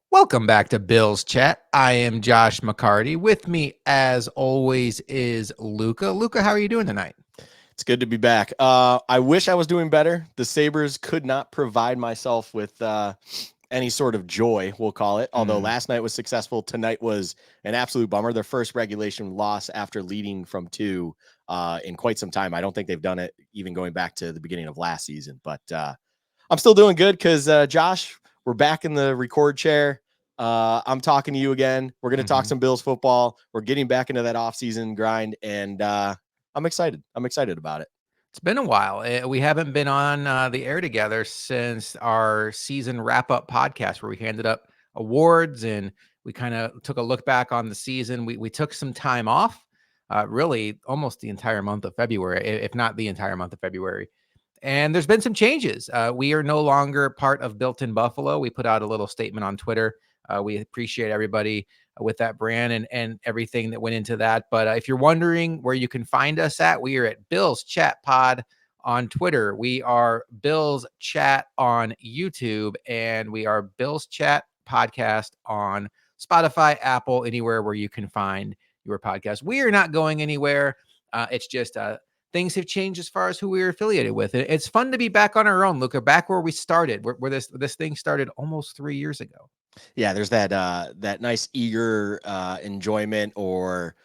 Welcome back to Bill's Chat. I am Josh McCarty. With me, as always, is Luka. Luka, how are you doing tonight? It's good to be back. I wish I was doing better. The Sabres could not provide myself with any sort of joy, we'll call it. Although last night was successful, tonight was an absolute bummer. Their first regulation loss after leading from two in quite some time. I don't think they've done it even going back to the beginning of last season. But I'm still doing good because, Josh, we're back in the record chair. I'm talking to you again. We're going to talk some Bills football. We're getting back into that offseason grind, and I'm excited. I'm excited about it. It's been a while. We haven't been on the air together since our season wrap-up podcast where we handed up awards and we kind of took a look back on the season. We took some time off, really almost the entire month of February, if not the entire month of February. And there's been some changes. We are no longer part of Built in Buffalo. We put out a little statement on Twitter. We appreciate everybody with that brand and everything that went into that. But if you're wondering where you can find us at, we are at Bill's Chat Pod on Twitter. We are Bill's Chat on YouTube, and we are Bill's Chat Podcast on Spotify, Apple, anywhere where you can find your podcast. We are not going anywhere. It's just things have changed as far as who we are affiliated with. It's fun to be back on our own. Look, back where we started, where this thing started almost 3 years ago. Yeah, there's that nice eager enjoyment or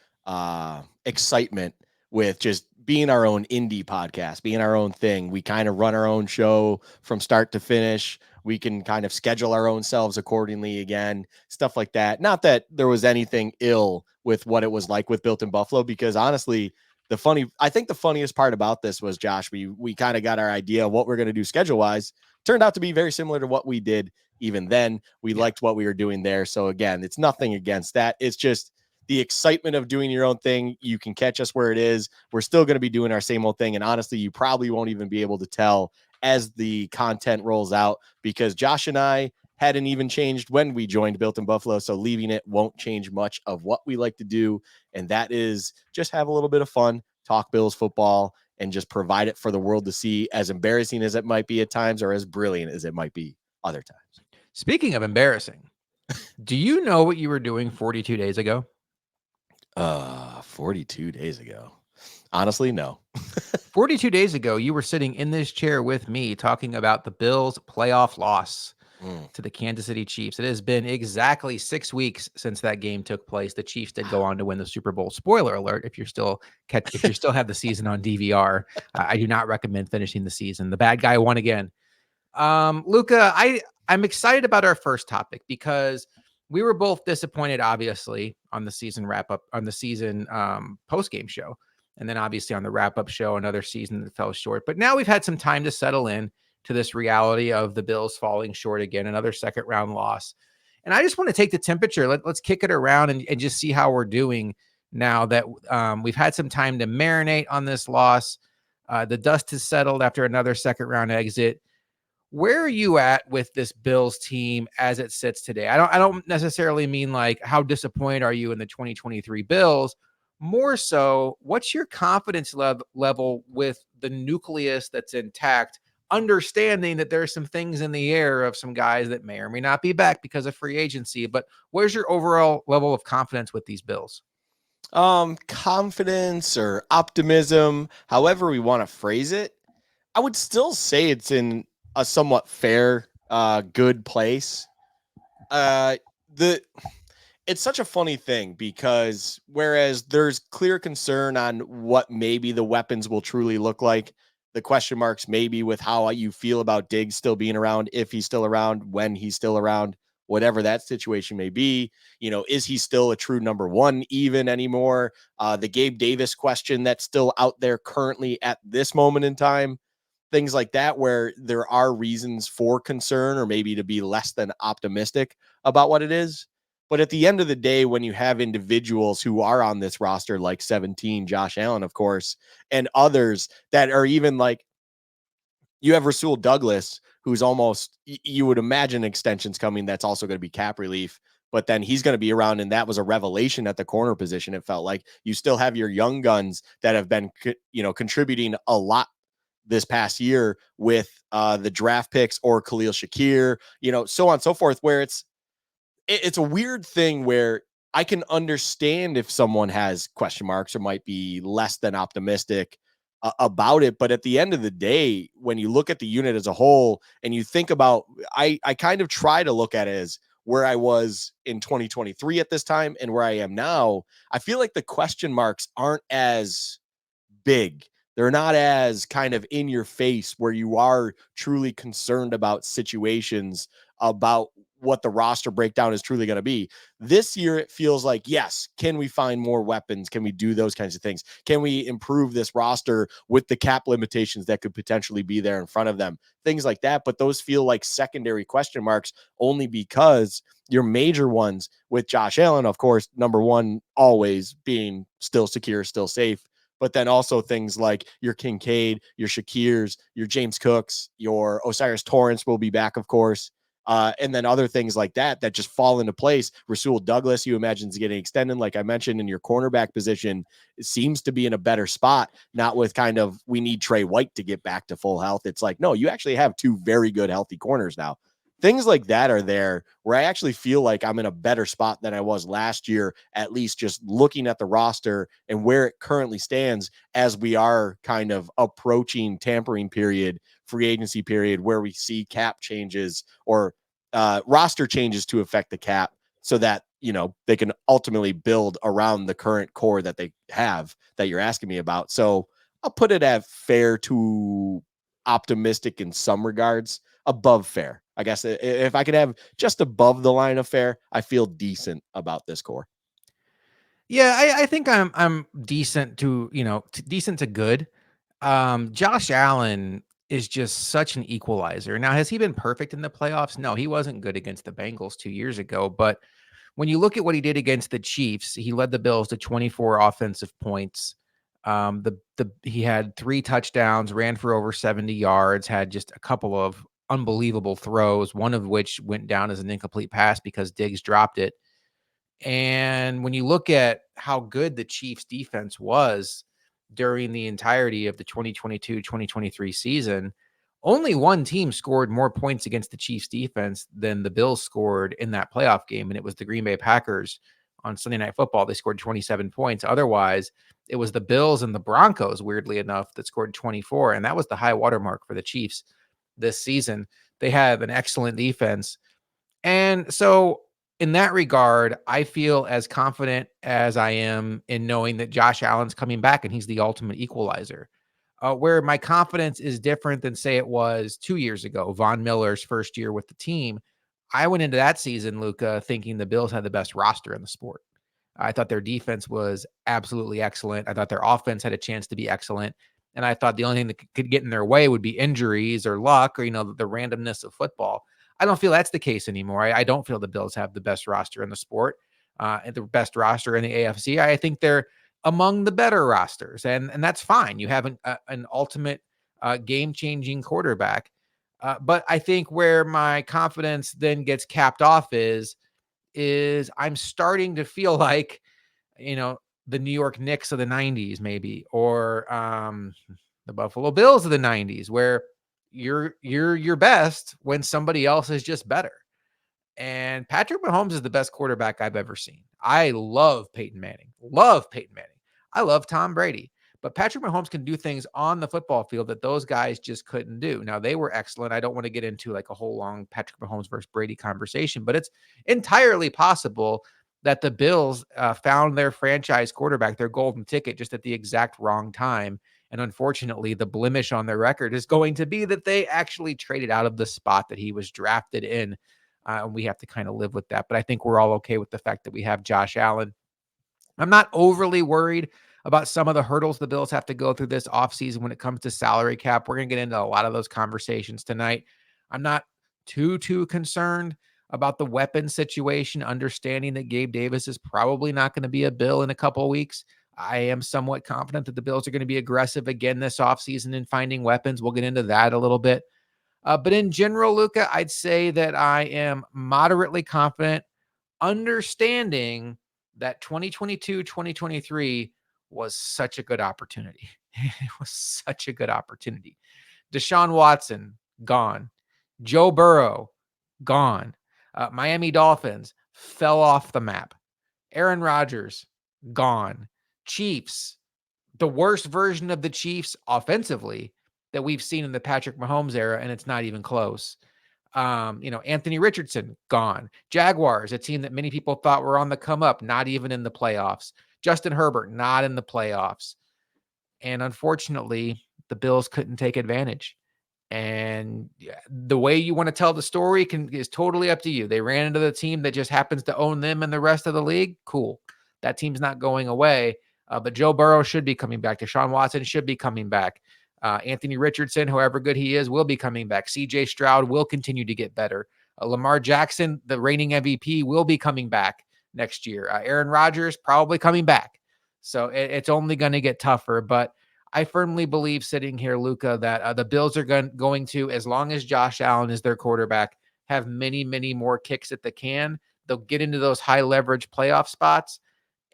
excitement with just being our own indie podcast, being our own thing. We kind of run our own show from start to finish. We can kind of schedule our own selves accordingly again, stuff like that. Not that there was anything ill with what it was like with Built in Buffalo, because honestly, I think the funniest part about this was, Josh, we kind of got our idea of what we're going to do schedule wise. Turned out to be very similar to what we did even then. We liked what we were doing there. So again, it's nothing against that. It's just the excitement of doing your own thing. You can catch us where it is. We're still going to be doing our same old thing. And honestly, you probably won't even be able to tell as the content rolls out, because Josh and I hadn't even changed when we joined Built in Buffalo. So leaving it won't change much of what we like to do. And that is just have a little bit of fun, talk Bills football, and just provide it for the world to see, as embarrassing as it might be at times or as brilliant as it might be other times. Speaking of embarrassing, do you know what you were doing 42 days ago? 42 days ago. Honestly, no. 42 days ago, you were sitting in this chair with me talking about the Bills' playoff loss to the Kansas City Chiefs. It has been exactly 6 weeks since that game took place. The Chiefs did go on to win the Super Bowl. Spoiler alert: if you still have the season on DVR, I do not recommend finishing the season. The bad guy won again. Luka, I'm excited about our first topic because we were both disappointed, obviously, on the season wrap up, on the season post game show, and then obviously on the wrap up show, another season that fell short. But now we've had some time to settle in to this reality of the Bills falling short again, another second round loss. And I just want to take the temperature. Let's kick it around and just see how we're doing now that we've had some time to marinate on this loss. The dust has settled after another second round exit. Where are you at with this Bills team as it sits today? I don't necessarily mean like how disappointed are you in the 2023 Bills. More so, what's your confidence level with the nucleus that's intact, understanding that there's some things in the air of some guys that may or may not be back because of free agency, but where's your overall level of confidence with these Bills? Confidence or optimism, however we want to phrase it, I would still say it's in a somewhat fair, good place. The It's such a funny thing, because whereas there's clear concern on what maybe the weapons will truly look like, the question marks maybe with how you feel about Diggs still being around, if he's still around, when he's still around, whatever that situation may be. Is he still a true number one even anymore? The Gabe Davis question that's still out there currently at this moment in time, things like that, where there are reasons for concern or maybe to be less than optimistic about what it is. But at the end of the day, when you have individuals who are on this roster, like 17, Josh Allen, of course, and others that are even like, you have Rasul Douglas, who's almost, you would imagine extensions coming. That's also going to be cap relief, but then he's going to be around. And that was a revelation at the corner position. It felt like you still have your young guns that have been, contributing a lot this past year with the draft picks or Khalil Shakir, so on and so forth, where it's, it's a weird thing where I can understand if someone has question marks or might be less than optimistic about it. But at the end of the day, when you look at the unit as a whole and you think about, I kind of try to look at it as where I was in 2023 at this time and where I am now. I feel like the question marks aren't as big. They're not as kind of in your face where you are truly concerned about situations, about what the roster breakdown is truly going to be. This year, it feels like, yes, can we find more weapons? Can we do those kinds of things? Can we improve this roster with the cap limitations that could potentially be there in front of them? Things like that. But those feel like secondary question marks only because your major ones with Josh Allen, of course, number one, always being still secure, still safe, but then also things like your Kincaid, your Shakirs, your James Cooks, your Osiris Torrance will be back, of course. And then other things like that that just fall into place. Rasul Douglas, you imagine, is getting extended. Like I mentioned, in your cornerback position, it seems to be in a better spot, not with kind of, we need Trey White to get back to full health. It's like, no, you actually have two very good, healthy corners now. Things like that are there where I actually feel like I'm in a better spot than I was last year, at least just looking at the roster and where it currently stands as we are kind of approaching tampering period, free agency period, where we see cap changes or roster changes to affect the cap so that, they can ultimately build around the current core that they have that you're asking me about. So I'll put it at fair to optimistic in some regards, above fair. I guess if I could have just above the line of fair, I feel decent about this core. Yeah, I think I'm decent to, decent to good. Josh Allen is just such an equalizer. Now, has he been perfect in the playoffs? No, he wasn't good against the Bengals 2 years ago, but when you look at what he did against the Chiefs, he led the Bills to 24 offensive points. He had 3 touchdowns, ran for over 70 yards, had just a couple of unbelievable throws, one of which went down as an incomplete pass because Diggs dropped it. And when you look at how good the Chiefs defense was during the entirety of the 2022-2023 season, only one team scored more points against the Chiefs defense than the Bills scored in that playoff game, and it was the Green Bay Packers on Sunday Night Football. They scored 27 points. Otherwise, it was the Bills and the Broncos, weirdly enough, that scored 24, and that was the high watermark for the Chiefs this season. They have an excellent defense. And so, in that regard, I feel as confident as I am in knowing that Josh Allen's coming back and he's the ultimate equalizer. Where my confidence is different than, say, it was 2 years ago, Von Miller's first year with the team. I went into that season, Luca, thinking the Bills had the best roster in the sport. I thought their defense was absolutely excellent. I thought their offense had a chance to be excellent. And I thought the only thing that could get in their way would be injuries or luck or, the randomness of football. I don't feel that's the case anymore. I don't feel the Bills have the best roster in the sport, and the best roster in the AFC. I think they're among the better rosters, and that's fine. You have an ultimate game changing quarterback, but I think where my confidence then gets capped off is I'm starting to feel like, the New York Knicks of the 90s, maybe, or the Buffalo Bills of the 90s, where you're your best when somebody else is just better. And Patrick Mahomes is the best quarterback I've ever seen. I love Peyton Manning. Love Peyton Manning. I love Tom Brady. But Patrick Mahomes can do things on the football field that those guys just couldn't do. Now, they were excellent. I don't want to get into like a whole long Patrick Mahomes versus Brady conversation, but it's entirely possible that the Bills found their franchise quarterback, their golden ticket, just at the exact wrong time. And unfortunately, the blemish on their record is going to be that they actually traded out of the spot that he was drafted in. And we have to kind of live with that. But I think we're all okay with the fact that we have Josh Allen. I'm not overly worried about some of the hurdles the Bills have to go through this offseason when it comes to salary cap. We're going to get into a lot of those conversations tonight. I'm not too concerned about the weapon situation, understanding that Gabe Davis is probably not going to be a Bill in a couple of weeks. I am somewhat confident that the Bills are going to be aggressive again this offseason in finding weapons. We'll get into that a little bit. But in general, Luca, I'd say that I am moderately confident, understanding that 2022-2023 was such a good opportunity. It was such a good opportunity. Deshaun Watson, gone. Joe Burrow, gone. Miami Dolphins, fell off the map. Aaron Rodgers, gone. Chiefs, the worst version of the Chiefs offensively that we've seen in the Patrick Mahomes era, and it's not even close. Anthony Richardson, gone. Jaguars, a team that many people thought were on the come up, not even in the playoffs. Justin Herbert, not in the playoffs. And unfortunately, the Bills couldn't take advantage. And the way you want to tell the story is totally up to you. They ran into the team that just happens to own them and the rest of the league. Cool. That team's not going away. But Joe Burrow should be coming back. Deshaun Watson should be coming back. Anthony Richardson, however good he is, will be coming back. CJ Stroud will continue to get better. Lamar Jackson, the reigning MVP, will be coming back next year. Aaron Rodgers, probably coming back. So it's only going to get tougher. But I firmly believe sitting here, Luka, that the Bills are going to, as long as Josh Allen is their quarterback, have many, many more kicks at the can. They'll get into those high leverage playoff spots,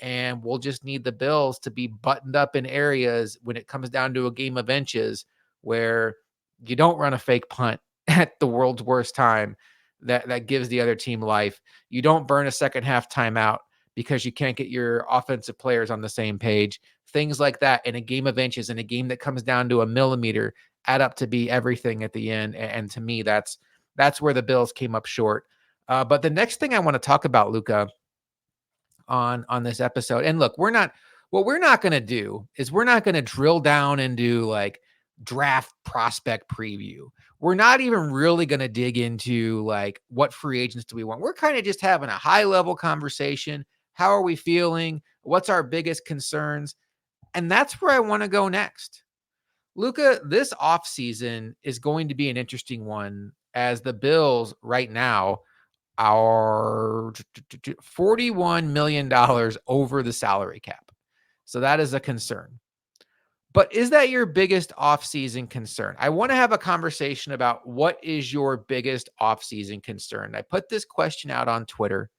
and we'll just need the Bills to be buttoned up in areas when it comes down to a game of inches where you don't run a fake punt at the world's worst time that gives the other team life. You don't burn a second half timeout because you can't get your offensive players on the same page. Things like that in a game of inches, in a game that comes down to a millimeter, add up to be everything at the end. And to me, that's where the Bills came up short. But the next thing I want to talk about, Luka, on this episode, and look, we're not going to do is we're not going to drill down and do like draft prospect preview. We're not even really going to dig into like what free agents do we want. We're kind of just having a high level conversation. How are we feeling? What's our biggest concerns? And that's where I want to go next. Luka, this offseason is going to be an interesting one as the Bills right now are $41 million over the salary cap. So that is a concern. But is that your biggest offseason concern? I want to have a conversation about what is your biggest offseason concern. I put this question out on Twitter,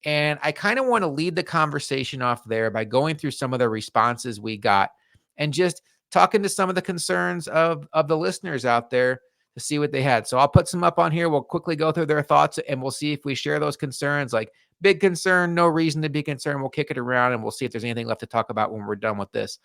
and I kind of want to lead the conversation off there by going through some of the responses we got and just talking to some of the concerns of the listeners out there to see what they had. So I'll put some up on here. We'll quickly go through their thoughts and we'll see if we share those concerns, like big concern, no reason to be concerned. We'll kick it around and we'll see if there's anything left to talk about when we're done with this.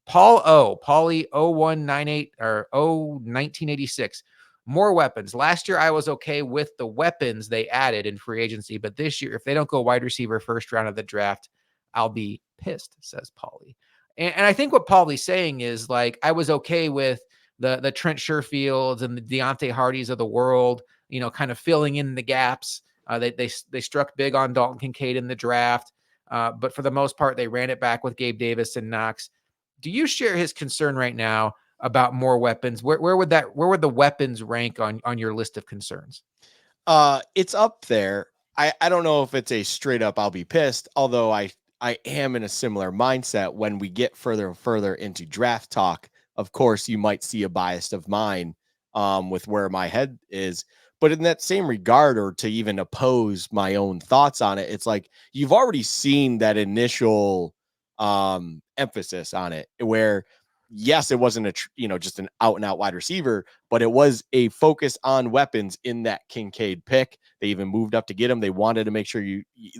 Paulie 0198 or 1986. More weapons. Last year, I was okay with the weapons they added in free agency, but this year, if they don't go wide receiver first round of the draft, I'll be pissed, says Paulie. And I think what Paulie's saying is like, I was okay with the Trent Sherfields and the Deontay Hardys of the world, kind of filling in the gaps. They struck big on Dalton Kincaid in the draft, but for the most part, they ran it back with Gabe Davis and Knox. Do you share his concern right now about more weapons? Where would the weapons rank on your list of concerns? It's up there. I don't know if it's a straight up I'll be pissed, although I am in a similar mindset when we get further and further into draft talk. Of course, you might see a bias of mine with where my head is. But in that same regard, or to even oppose my own thoughts on it, it's like you've already seen that initial emphasis on it where yes, it wasn't just an out and out wide receiver, but it was a focus on weapons in that Kincaid pick. They even moved up to get him. They wanted to make sure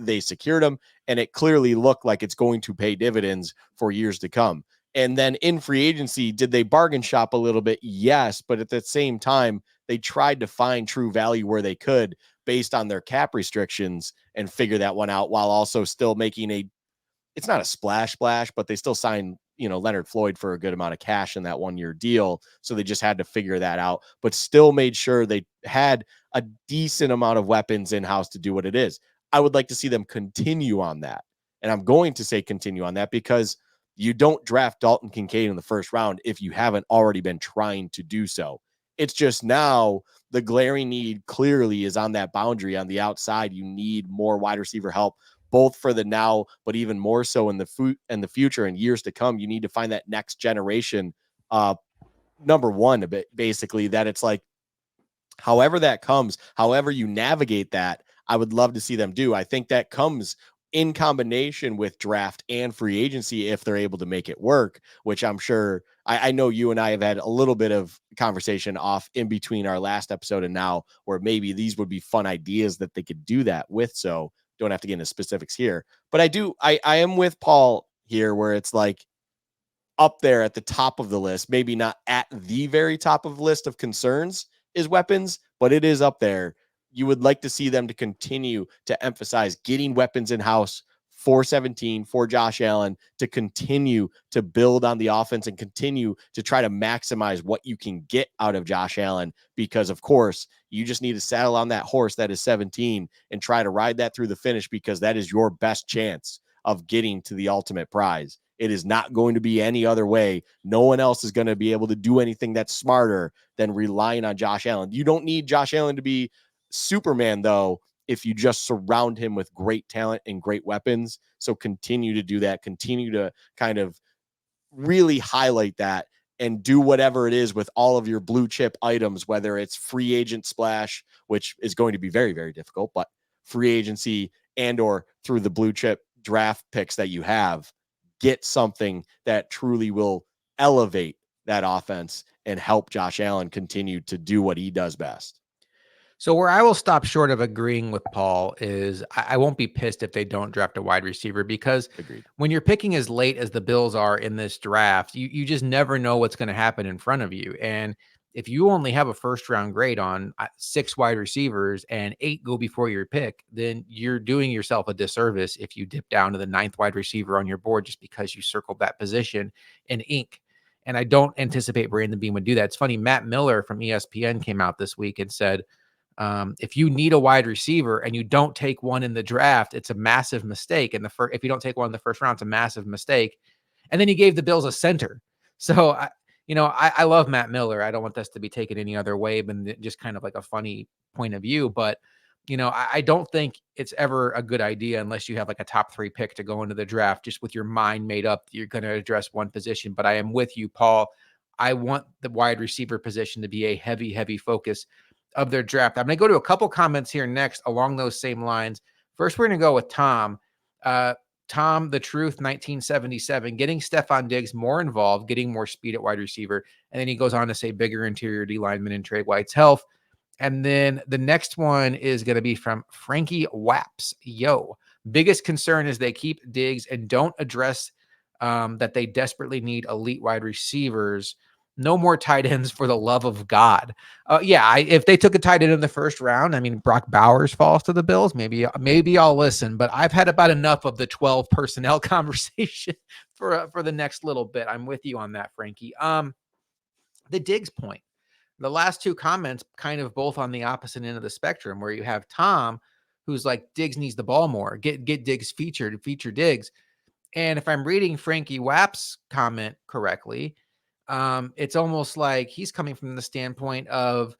they secured him, and it clearly looked like it's going to pay dividends for years to come. And then in free agency, did they bargain shop a little bit? Yes, but at the same time, they tried to find true value where they could based on their cap restrictions and figure that one out while also still making it's not a splash, but they still signed, Leonard Floyd for a good amount of cash in that 1-year deal. So they just had to figure that out, but still made sure they had a decent amount of weapons in house to do what it is. I would like to see them continue on that. And I'm going to say continue on that because you don't draft Dalton Kincaid in the first round if you haven't already been trying to do so. It's just now the glaring need clearly is on that boundary on the outside. You need more wide receiver help, both for the now, but even more so in the future and years to come. You need to find that next generation. Number one, basically, that it's like, however that comes, however you navigate that, I would love to see them do. I think that comes in combination with draft and free agency if they're able to make it work, which I'm sure I know you and I have had a little bit of conversation off in between our last episode and now, where maybe these would be fun ideas that they could do that with. So don't have to get into specifics here. But I am with Paul here where it's like up there at the top of the list, maybe not at the very top of the list of concerns is weapons, but it is up there. You would like to see them to continue to emphasize getting weapons in house for 17 for Josh Allen to continue to build on the offense and continue to try to maximize what you can get out of Josh Allen, because of course you just need to saddle on that horse that is 17 and try to ride that through the finish, because that is your best chance of getting to the ultimate prize. It is not going to be any other way. No one else is going to be able to do anything that's smarter than relying on Josh Allen. You don't need Josh Allen to be Superman, though, if you just surround him with great talent and great weapons. So continue to do that. Continue to kind of really highlight that and do whatever it is with all of your blue chip items, whether it's free agent splash, which is going to be very, very difficult, but free agency and or through the blue chip draft picks that you have. Get something that truly will elevate that offense and help Josh Allen continue to do what he does best. So where I will stop short of agreeing with Paul is I won't be pissed if they don't draft a wide receiver, because Agreed. when you're picking as late as the Bills are in this draft, you just never know what's going to happen in front of you. And if you only have a first round grade on 6 wide receivers and 8 go before your pick, then you're doing yourself a disservice if you dip down to the 9th wide receiver on your board just because you circled that position in ink. And I don't anticipate Brandon Beane would do that. It's funny, Matt Miller from ESPN came out this week and said, if you need a wide receiver and you don't take one in the draft, it's a massive mistake. And if you don't take one in the first round, it's a massive mistake. And then he gave the Bills a center. So I love Matt Miller. I don't want this to be taken any other way than just kind of like a funny point of view. But I don't think it's ever a good idea unless you have like a top 3 pick to go into the draft, just with your mind made up that you're going to address one position. But I am with you, Paul. I want the wide receiver position to be a heavy, heavy focus of their draft. I'm going to go to a couple comments here next along those same lines. First, we're going to go with Tom. Tom, the Truth, 1977, getting Stephon Diggs more involved, getting more speed at wide receiver. And then he goes on to say bigger interior D lineman and Trey White's health. And then the next one is going to be from Frankie Waps. Yo, biggest concern is they keep Diggs and don't address that they desperately need elite wide receivers. No more tight ends for the love of God. If they took a tight end in the first round, I mean, Brock Bowers falls to the Bills. Maybe I'll listen, but I've had about enough of the 12 personnel conversation for the next little bit. I'm with you on that, Frankie. The Diggs point. The last 2 comments kind of both on the opposite end of the spectrum, where you have Tom, who's like, Diggs needs the ball more. Get Diggs feature Diggs. And if I'm reading Frankie Wapp's comment correctly, it's almost like he's coming from the standpoint of,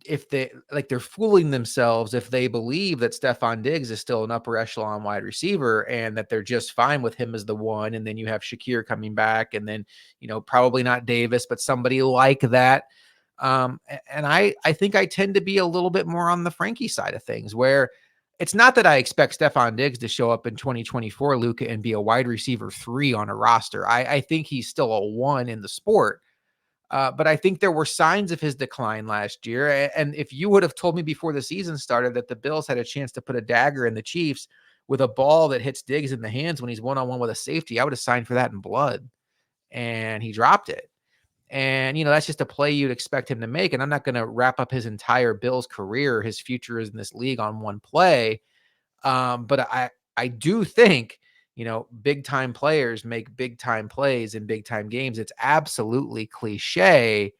if they're fooling themselves if they believe that Stephon Diggs is still an upper echelon wide receiver and that they're just fine with him as the one. And then you have Shakir coming back, and then, probably not Davis, but somebody like that. And I think I tend to be a little bit more on the Frankie side of things, where it's not that I expect Stephon Diggs to show up in 2024, Luka, and be a wide receiver 3 on a roster. I think he's still a 1 in the sport. But I think there were signs of his decline last year. And if you would have told me before the season started that the Bills had a chance to put a dagger in the Chiefs with a ball that hits Diggs in the hands when he's one-on-one with a safety, I would have signed for that in blood. And he dropped it. And, that's just a play you'd expect him to make. And I'm not going to wrap up his entire Bills career, his future is in this league, on one play. But I do think, big time players make big time plays in big time games. It's absolutely cliche.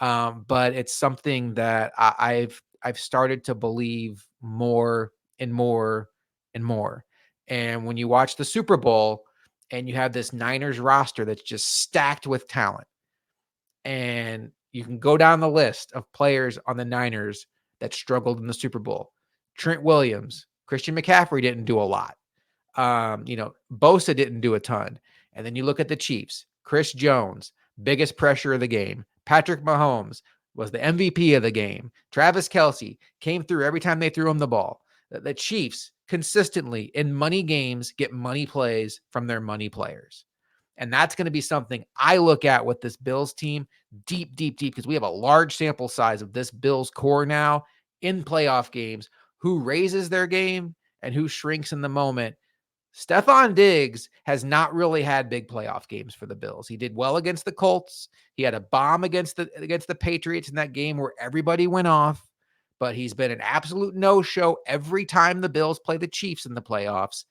But it's something that I've started to believe more and more and more. And when you watch the Super Bowl and you have this Niners roster that's just stacked with talent, and you can go down the list of players on the Niners that struggled in the Super Bowl. Trent Williams, Christian McCaffrey didn't do a lot. Bosa didn't do a ton. And then you look at the Chiefs, Chris Jones, biggest pressure of the game. Patrick Mahomes was the MVP of the game. Travis Kelce came through every time they threw him the ball. The Chiefs consistently in money games get money plays from their money players. And that's going to be something I look at with this Bills team deep, because we have a large sample size of this Bills core now in playoff games, who raises their game and who shrinks in the moment, Stephon Diggs has not really had big playoff games for the Bills. He did well against the Colts. He had a bomb against the Patriots in that game where everybody went off, but he's been an absolute no-show every time the Bills play the Chiefs in the playoffs.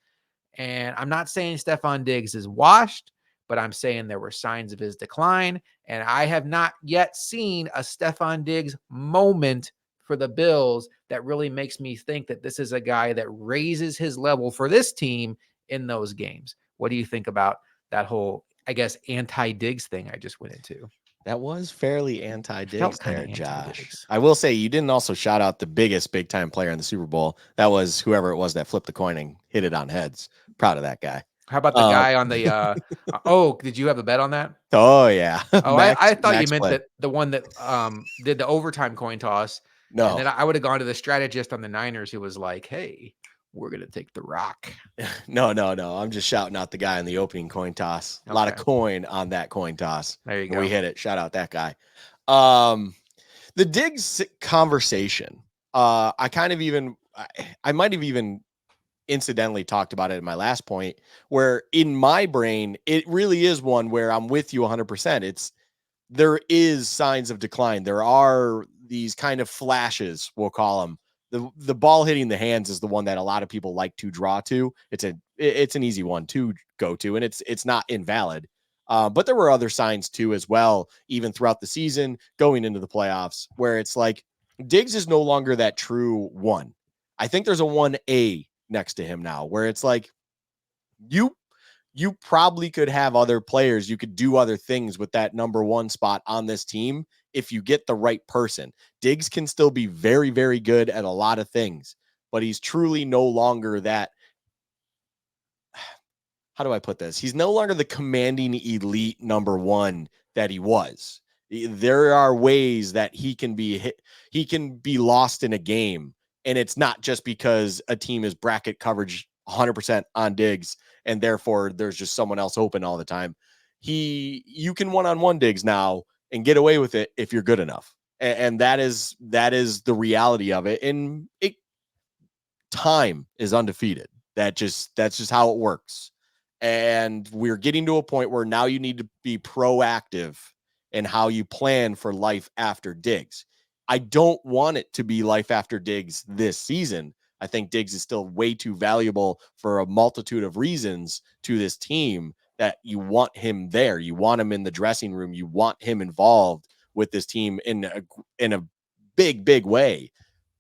And I'm not saying Stephon Diggs is washed, but I'm saying there were signs of his decline. And I have not yet seen a Stephon Diggs moment for the Bills that really makes me think that this is a guy that raises his level for this team in those games. What do you think about that whole, I guess, anti-Diggs thing I just went into? That was fairly anti-Diggs Felt there, kinda Josh. anti-Diggs. I will say you didn't also shout out the biggest big-time player in the Super Bowl. That was whoever it was that flipped the coin and hit it on heads. Proud of that guy. How about the guy on the oh, did you have a bet on that? Oh yeah, Oh, I thought you Max meant play. that the one that did the overtime coin toss, and No, then I would have gone to the strategist on the Niners who was like, "Hey, we're gonna take the rock." no. I'm just shouting out the guy in the opening coin toss. A lot of Okay. coin on that coin toss. There you And we go. hit it. Shout out that guy. The Diggs conversation. I kind of even I might have even incidentally talked about it in my last point, where in my brain it really is one where I'm with you 100%. There is signs of decline. There are these kind of flashes, we'll call them. The ball hitting the hands is the one that a lot of people like to draw to. It's an easy one to go to, and it's not invalid. But there were other signs too as well, even throughout the season, going into the playoffs, where it's like Diggs is no longer that true one. I think there's a 1A next to him now, where it's like you you probably could have other players. You could do other things with that number one spot on this team if you get the right person. Diggs can still be very, very good at a lot of things, but he's truly no longer that. How do I put this? He's no longer the commanding elite number one that he was. There are ways that he can be hit, he can be lost in a game. And it's not just because a team is bracket coverage 100% on Diggs and therefore there's just someone else open all the time. You can one-on-one Diggs now and get away with it if you're good enough. And that is the reality of it. And time is undefeated. That's just how it works. And we're getting to a point where now you need to be proactive in how you plan for life after Diggs. I don't want it to be life after Diggs this season. I think Diggs is still way too valuable for a multitude of reasons to this team that you want him there. You want him in the dressing room. You want him involved with this team in a big, big way.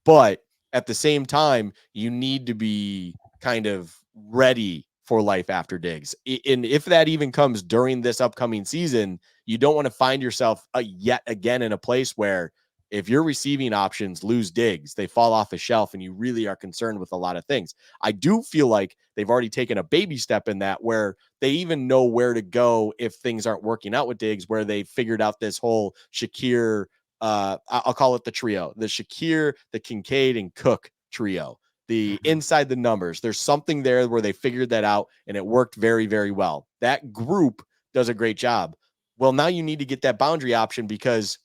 But at the same time, you need to be kind of ready for life after Diggs. And if that even comes during this upcoming season, you don't want to find yourself yet again in a place where if your receiving options lose Diggs, they fall off the shelf and you really are concerned with a lot of things. I do feel like they've already taken a baby step in that where they even know where to go if things aren't working out with Diggs, where they figured out this whole Shakir I'll call it the trio, the Shakir, the Kincaid, and Cook trio. The inside the numbers. There's something there where they figured that out and it worked very, very well. That group does a great job. Well, now you need to get that boundary option because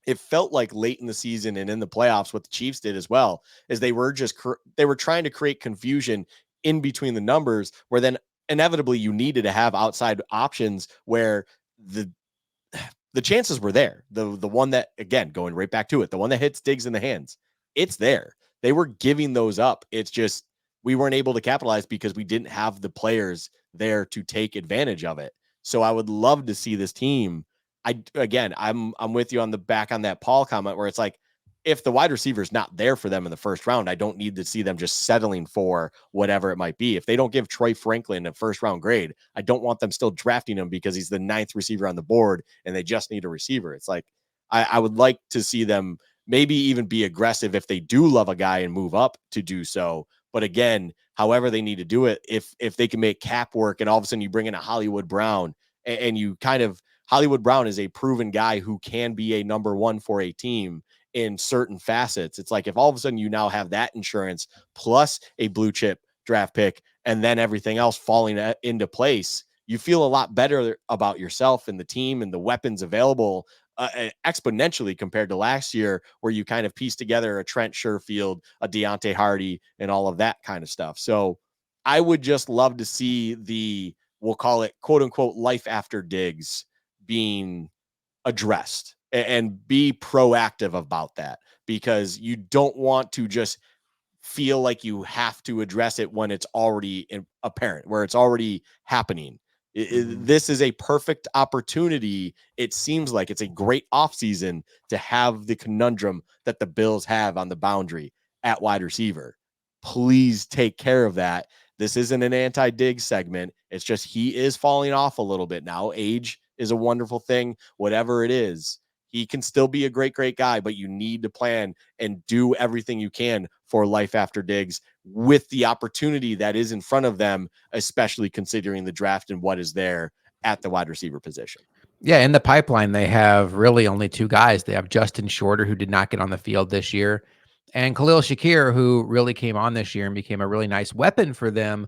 it felt like late in the season and in the playoffs, what the Chiefs did as well, is they were they were trying to create confusion in between the numbers where then inevitably you needed to have outside options where the the chances were there. The one that, again, going right back to it, the one that hits Diggs in the hands, it's there. They were giving those up. It's just we weren't able to capitalize because we didn't have the players there to take advantage of it. So I would love to see this team. I'm with you on the back on that Paul comment where it's like if the wide receiver is not there for them in the first round, I don't need to see them just settling for whatever it might be. If they don't give Troy Franklin a first round grade, I don't want them still drafting him because he's the 9th receiver on the board and they just need a receiver. It's like, I would like to see them maybe even be aggressive if they do love a guy and move up to do so. But again, however they need to do it, if they can make cap work and all of a sudden you bring in a Hollywood Brown and you kind of, Hollywood Brown is a proven guy who can be a number one for a team in certain facets. It's like if all of a sudden you now have that insurance plus a blue chip draft pick and then everything else falling into place, you feel a lot better about yourself and the team and the weapons available exponentially compared to last year, where you kind of piece together a Trent Sherfield, a Deontay Hardy, and all of that kind of stuff. So I would just love to see we'll call it quote unquote life after Diggs being addressed and be proactive about that, because you don't want to just feel like you have to address it when it's already apparent, where it's already happening. This is a perfect opportunity. It seems like it's a great offseason to have the conundrum that the Bills have on the boundary at wide receiver. Please take care of that. This isn't an anti-dig segment. It's just he is falling off a little bit now. Age is a wonderful thing. Whatever it is, he can still be a great, great guy, but you need to plan and do everything you can for life after Diggs with the opportunity that is in front of them, especially considering the draft and what is there at the wide receiver position. Yeah, in the pipeline, they have really only two guys. They have Justin Shorter, who did not get on the field this year, and Khalil Shakir, who really came on this year and became a really nice weapon for them.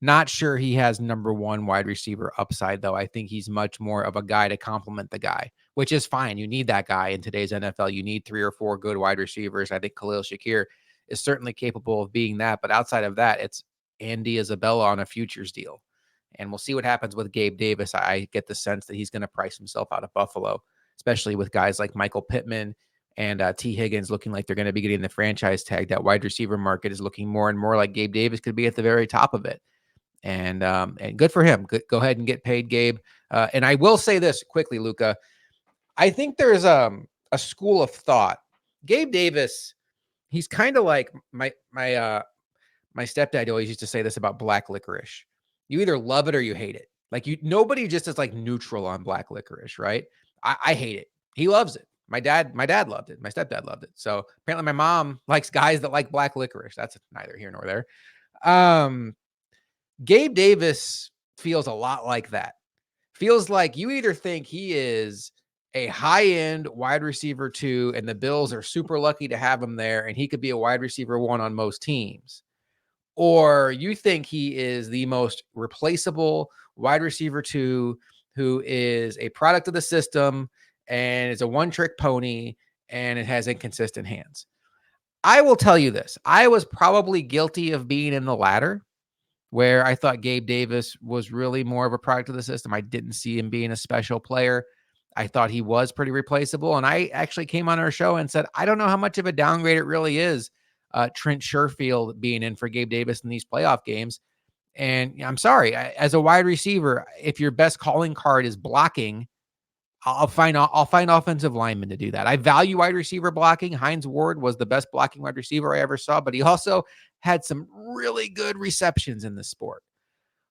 Not sure he has number one wide receiver upside, though. I think he's much more of a guy to complement the guy, which is fine. You need that guy in today's NFL. You need 3 or 4 good wide receivers. I think Khalil Shakir is certainly capable of being that. But outside of that, it's Andy Isabella on a futures deal. And we'll see what happens with Gabe Davis. I get the sense that he's going to price himself out of Buffalo, especially with guys like Michael Pittman and T. Higgins looking like they're going to be getting the franchise tag. That wide receiver market is looking more and more like Gabe Davis could be at the very top of it. And good for him. Go ahead and get paid, Gabe. And I will say this quickly, Luka. I think there's a school of thought. Gabe Davis, he's kind of like my stepdad always used to say this about black licorice. You either love it or you hate it. Like nobody just is like neutral on black licorice, right? I hate it. He loves it. My dad loved it. My stepdad loved it. So apparently my mom likes guys that like black licorice. That's neither here nor there. Gabe Davis feels a lot like that. Feels like you either think he is a high-end wide receiver 2, and the Bills are super lucky to have him there, and he could be a wide receiver 1 on most teams, or you think he is the most replaceable wide receiver 2 who is a product of the system and is a one-trick pony and it has inconsistent hands. I will tell you this. I was probably guilty of being in the latter, where I thought Gabe Davis was really more of a product of the system. I didn't see him being a special player. I thought he was pretty replaceable. And I actually came on our show and said, I don't know how much of a downgrade it really is, Trent Sherfield being in for Gabe Davis in these playoff games. And I'm sorry, as a wide receiver, if your best calling card is blocking, I'll find offensive linemen to do that. I value wide receiver blocking. Hines Ward was the best blocking wide receiver I ever saw, but he also had some really good receptions in the sport.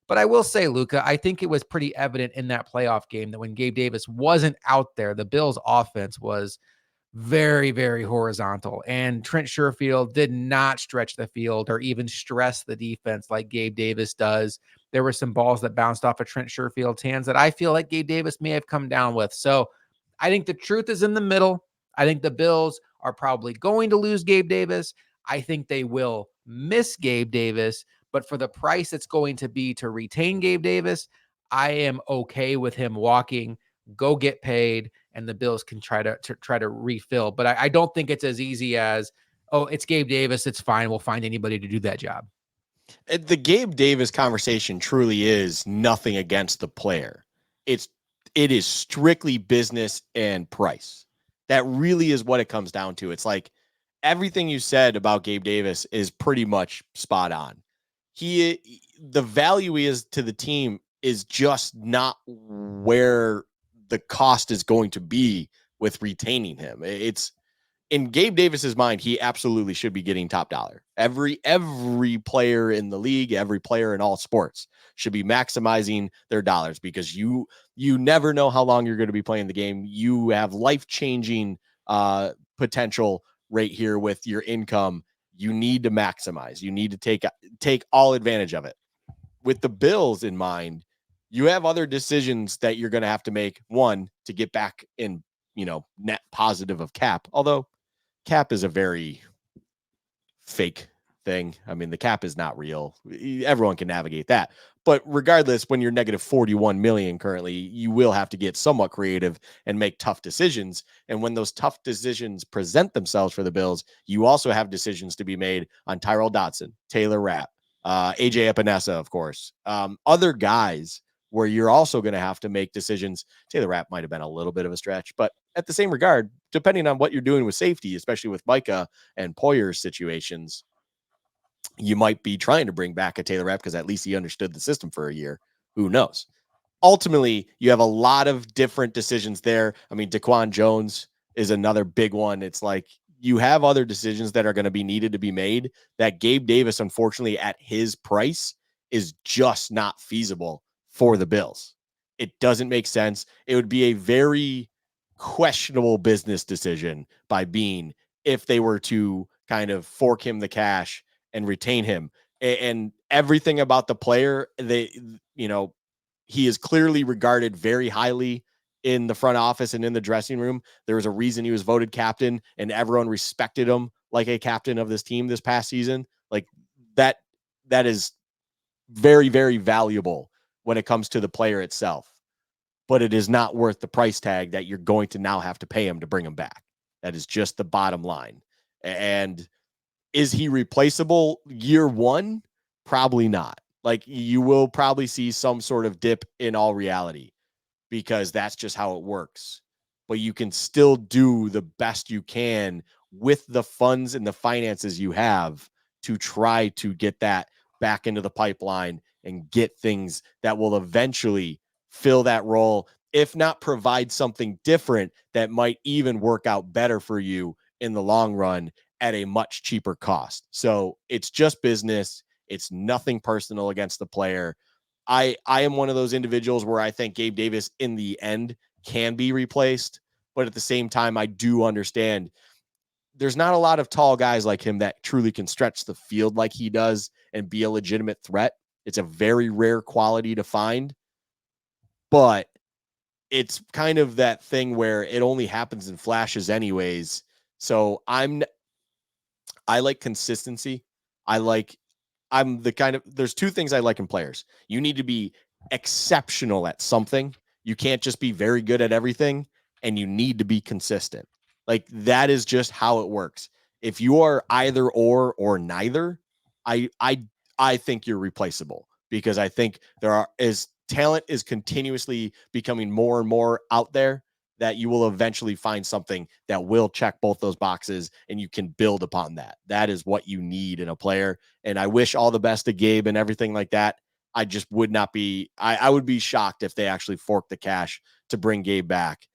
But I will say, Luka, I think it was pretty evident in that playoff game that when Gabe Davis wasn't out there, the Bills' offense was very, very horizontal. And Trent Sherfield did not stretch the field or even stress the defense like Gabe Davis does. There were some balls that bounced off of Trent Sherfield's hands that I feel like Gabe Davis may have come down with. So I think the truth is in the middle. I think the Bills are probably going to lose Gabe Davis. I think they will miss Gabe Davis. But for the price it's going to be to retain Gabe Davis, I am okay with him walking, go get paid, and the Bills can try to refill. But I don't think it's as easy as, oh, it's Gabe Davis. It's fine. We'll find anybody to do that job. The Gabe Davis conversation truly is nothing against the player. It is strictly business and price. That really is what it comes down to. It's like everything you said about Gabe Davis is pretty much spot on. The value he is to the team is just not where the cost is going to be with retaining him. It's in Gabe Davis's mind, he absolutely should be getting top dollar. Every player in the league, every player in all sports should be maximizing their dollars, because you never know how long you're going to be playing the game. You have life-changing potential right here with your income. You need to maximize. You need to take all advantage of it. With the Bills in mind, you have other decisions that you're going to have to make. One, to get back in, net positive of cap, although cap is a very fake thing. I mean, the cap is not real. Everyone can navigate that. But regardless, when you're negative 41 million currently, you will have to get somewhat creative and make tough decisions. And when those tough decisions present themselves for the Bills, you also have decisions to be made on Tyrell Dodson, Taylor Rapp, AJ Epinesa, of course, other guys where you're also going to have to make decisions. Taylor Rapp might have been a little bit of a stretch, but at the same regard, depending on what you're doing with safety, especially with Micah and Poyer's situations, you might be trying to bring back a Taylor Rapp because at least he understood the system for a year. Who knows? Ultimately, you have a lot of different decisions there. I mean, Daquan Jones is another big one. It's like you have other decisions that are going to be needed to be made that Gabe Davis, unfortunately, at his price, is just not feasible for the Bills. It doesn't make sense. It would be a very questionable business decision by Bean if they were to kind of fork him the cash and retain him. And everything about the player, he is clearly regarded very highly in the front office and in the dressing room. There was a reason he was voted captain, and everyone respected him like a captain of this team this past season. Like that is very, very valuable when it comes to the player itself. But it is not worth the price tag that you're going to now have to pay him to bring him back. That is just the bottom line. And is he replaceable year one? Probably not. Like you will probably see some sort of dip in all reality because that's just how it works. But you can still do the best you can with the funds and the finances you have to try to get that back into the pipeline and get things that will eventually fill that role, if not provide something different that might even work out better for you in the long run at a much cheaper cost. So it's just business. It's nothing personal against the player. I am one of those individuals where I think Gabe Davis in the end can be replaced, but at the same time, I do understand there's not a lot of tall guys like him that truly can stretch the field like he does and be a legitimate threat. It's a very rare quality to find, but it's kind of that thing where it only happens in flashes anyways. So I like consistency. I'm the kind of, there's two things I like in players. You need to be exceptional at something. You can't just be very good at everything, and you need to be consistent. Like that is just how it works. If you are either or neither, I I I think you're replaceable because I think talent is continuously becoming more and more out there that you will eventually find something that will check both those boxes and you can build upon that. That is what you need in a player. And I wish all the best to Gabe and everything like that. I just would not be, I would be shocked if they actually forked the cash to bring Gabe back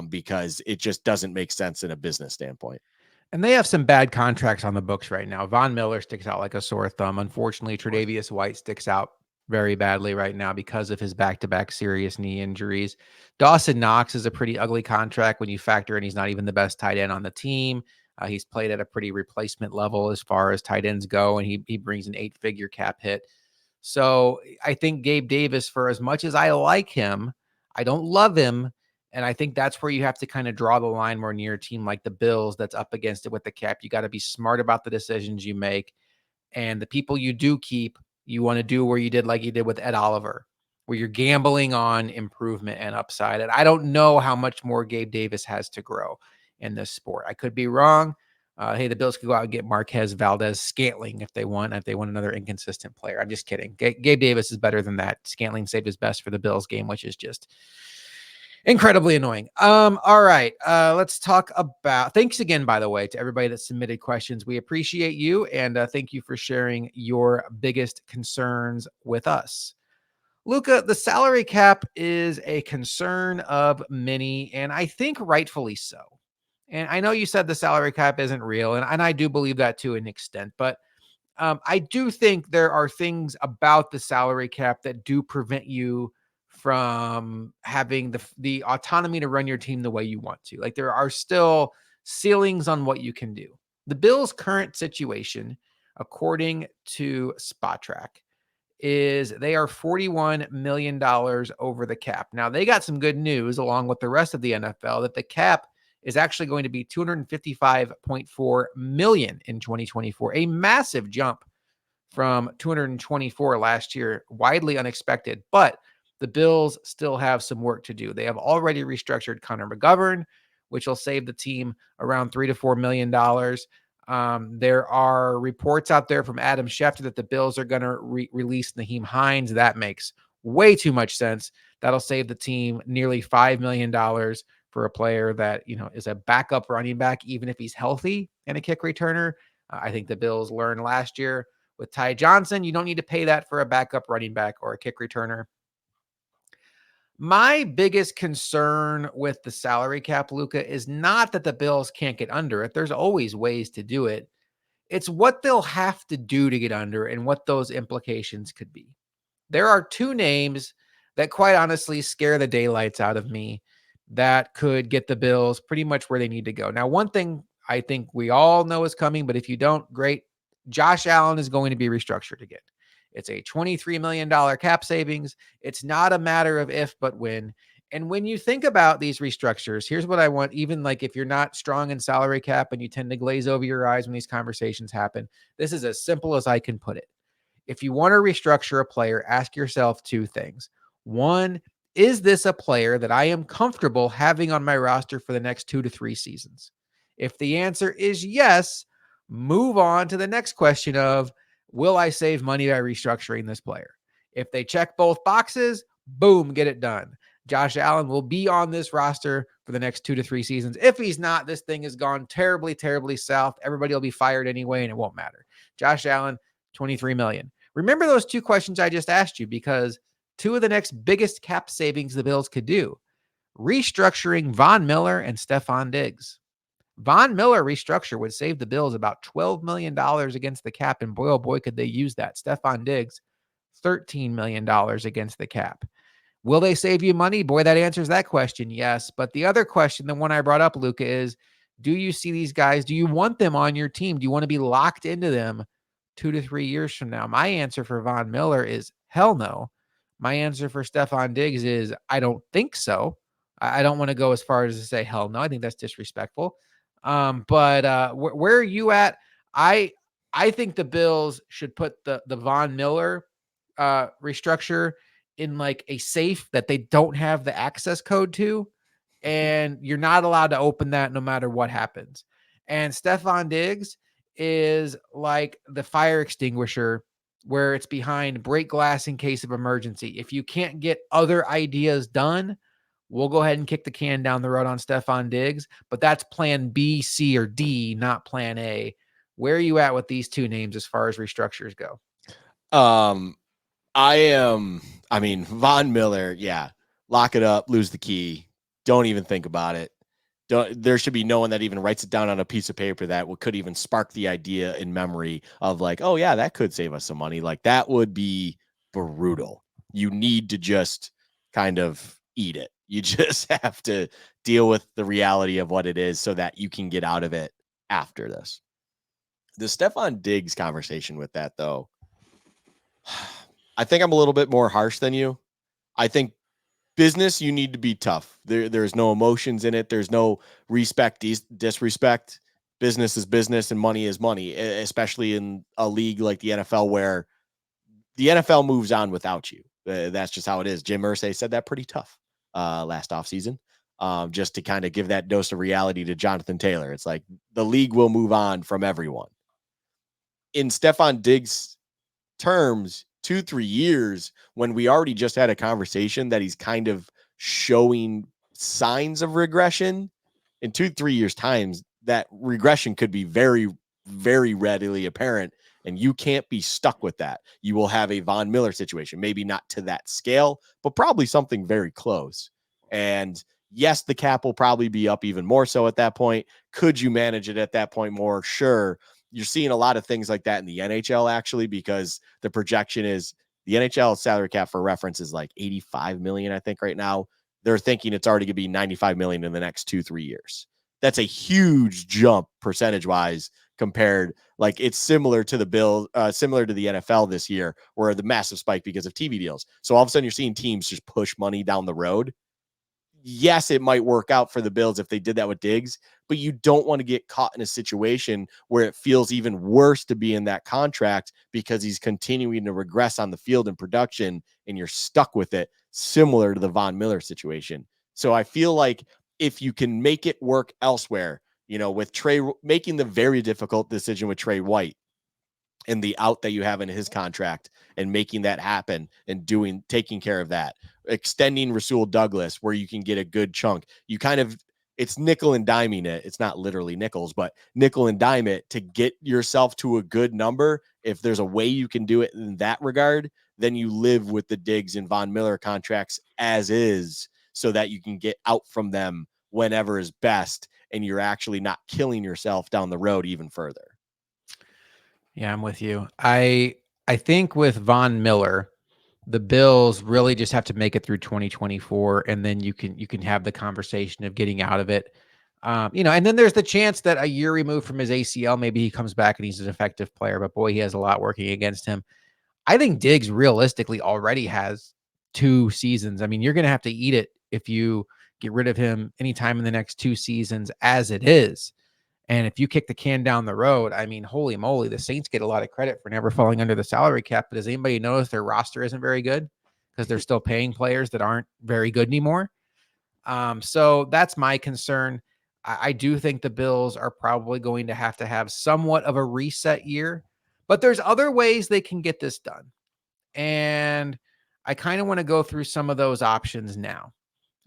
because it just doesn't make sense in a business standpoint. And they have some bad contracts on the books right now. Von Miller sticks out like a sore thumb. Unfortunately, Tre'Davious White sticks out very badly right now because of his back-to-back serious knee injuries. Dawson Knox is a pretty ugly contract when you factor in he's not even the best tight end on the team. He's played at a pretty replacement level as far as tight ends go, and he brings an 8-figure cap hit. So I think Gabe Davis, for as much as I like him, I don't love him. And I think that's where you have to kind of draw the line more near a team like the Bills that's up against it with the cap. You got to be smart about the decisions you make. And the people you do keep, you want to do where you did like you did with Ed Oliver, where you're gambling on improvement and upside. And I don't know how much more Gabe Davis has to grow in this sport. I could be wrong. Hey, the Bills could go out and get Marquez Valdez-Scantling if they want another inconsistent player. I'm just kidding. Gabe Davis is better than that. Scantling saved his best for the Bills game, which is just incredibly annoying. All right. Let's talk about, thanks again, by the way, to everybody that submitted questions. We appreciate you. And thank you for sharing your biggest concerns with us. Luka, the salary cap is a concern of many, and I think rightfully so. And I know you said the salary cap isn't real, and I do believe that to an extent, but I do think there are things about the salary cap that do prevent you from having the autonomy to run your team the way you want to. Like there are still ceilings on what you can do. The Bills' current situation, according to SpotTrack, is they are $41 million over the cap. Now, they got some good news along with the rest of the NFL that the cap is actually going to be 255.4 million in 2024, a massive jump from 224 last year, widely unexpected. But the Bills still have some work to do. They have already restructured Connor McGovern, which will save the team around $3 to $4 million. There are reports out there from Adam Schefter that the Bills are going to release Naheem Hines. That makes way too much sense. That'll save the team nearly $5 million for a player that, is a backup running back, even if he's healthy and a kick returner. I think the Bills learned last year with Ty Johnson, you don't need to pay that for a backup running back or a kick returner. My biggest concern with the salary cap, Luka, is not that the Bills can't get under it. There's always ways to do it. It's what they'll have to do to get under and what those implications could be. There are two names that quite honestly scare the daylights out of me that could get the Bills pretty much where they need to go. Now, one thing I think we all know is coming, but if you don't, great. Josh Allen is going to be restructured again. It's a $23 million cap savings. It's not a matter of if, but when. And when you think about these restructures, here's what I want, even like if you're not strong in salary cap and you tend to glaze over your eyes when these conversations happen, this is as simple as I can put it. If you want to restructure a player, ask yourself two things. One, is this a player that I am comfortable having on my roster for the next 2 to 3 seasons? If the answer is yes, move on to the next question of, will I save money by restructuring this player? If they check both boxes, boom, get it done. Josh Allen will be on this roster for the next 2 to 3 seasons. If he's not, this thing has gone terribly, terribly south. Everybody will be fired anyway, and it won't matter. Josh Allen, 23 million. Remember those two questions I just asked you, because two of the next biggest cap savings the Bills could do: restructuring Von Miller and Stephon Diggs. Von Miller restructure would save the Bills about $12 million against the cap, and boy, oh boy, could they use that. Stephon Diggs, $13 million against the cap. Will they save you money? Boy, that answers that question, yes. But the other question, the one I brought up, Luka, is, do you see these guys? Do you want them on your team? Do you want to be locked into them 2 to 3 years from now? My answer for Von Miller is hell no. My answer for Stephon Diggs is I don't think so. I don't want to go as far as to say hell no. I think that's disrespectful. But where are you at? I think the Bills should put the Von Miller restructure in like a safe that they don't have the access code to, and you're not allowed to open that no matter what happens. And Stephon Diggs is like the fire extinguisher where it's behind break glass in case of emergency. If you can't get other ideas done, we'll go ahead and kick the can down the road on Stephon Diggs, but that's plan B, C, or D, not plan A. Where are you at with these two names as far as restructures go? I mean, Von Miller, yeah, lock it up, lose the key. Don't even think about it. There should be no one that even writes it down on a piece of paper that could even spark the idea in memory of like, oh yeah, that could save us some money. Like that would be brutal. You need to just kind of eat it. You just have to deal with the reality of what it is so that you can get out of it after this. The Stephon Diggs conversation with that though, I think I'm a little bit more harsh than you. I think business, you need to be tough. There's no emotions in it. There's no respect, disrespect. Business is business and money is money, especially in a league like the NFL where the NFL moves on without you. That's just how it is. Jim Irsay said that pretty tough last offseason, just to kind of give that dose of reality to Jonathan Taylor. It's like the league will move on from everyone. In Stephon Diggs' terms, 2-3 years, when we already just had a conversation that he's kind of showing signs of regression, in 2-3 years times, that regression could be very, very readily apparent, and you can't be stuck with that. You will have a Von Miller situation, maybe not to that scale, but probably something very close. And yes, the cap will probably be up even more so at that point. Could you manage it at that point more? Sure. You're seeing a lot of things like that in the NHL, actually, because the projection is the NHL salary cap, for reference, is like 85 million, I think, right now. They're thinking it's already going to be 95 million in the next 2-3 years. That's a huge jump percentage wise compared. Like it's similar to the similar to the NFL this year, where the massive spike because of TV deals. So all of a sudden you're seeing teams just push money down the road. yes, it might work out for the Bills if they did that with Diggs, but you don't want to get caught in a situation where it feels even worse to be in that contract because he's continuing to regress on the field in production and you're stuck with it, similar to the Von Miller situation. So I feel like if you can make it work elsewhere, with Trey making the very difficult decision with Trey White and the out that you have in his contract and making that happen and taking care of that, extending Rasul Douglas where you can get a good chunk. You kind of, it's nickel and diming it. It's not literally nickels, but nickel and dime it to get yourself to a good number. If there's a way you can do it in that regard, then you live with the Diggs and Von Miller contracts as is so that you can get out from them whenever is best. And you're actually not killing yourself down the road even further. Yeah, I'm with you. I think with Von Miller, the Bills really just have to make it through 2024, and then you can have the conversation of getting out of it. And then there's the chance that a year removed from his ACL, maybe he comes back and he's an effective player. But boy, he has a lot working against him. I think Diggs realistically already has 2 seasons. I mean, you're going to have to eat it if you get rid of him anytime in the next 2 seasons as it is. And if you kick the can down the road, I mean, holy moly, the Saints get a lot of credit for never falling under the salary cap. But does anybody notice their roster isn't very good because they're still paying players that aren't very good anymore? So that's my concern. I do think the Bills are probably going to have somewhat of a reset year, but there's other ways they can get this done. And I kind of want to go through some of those options now.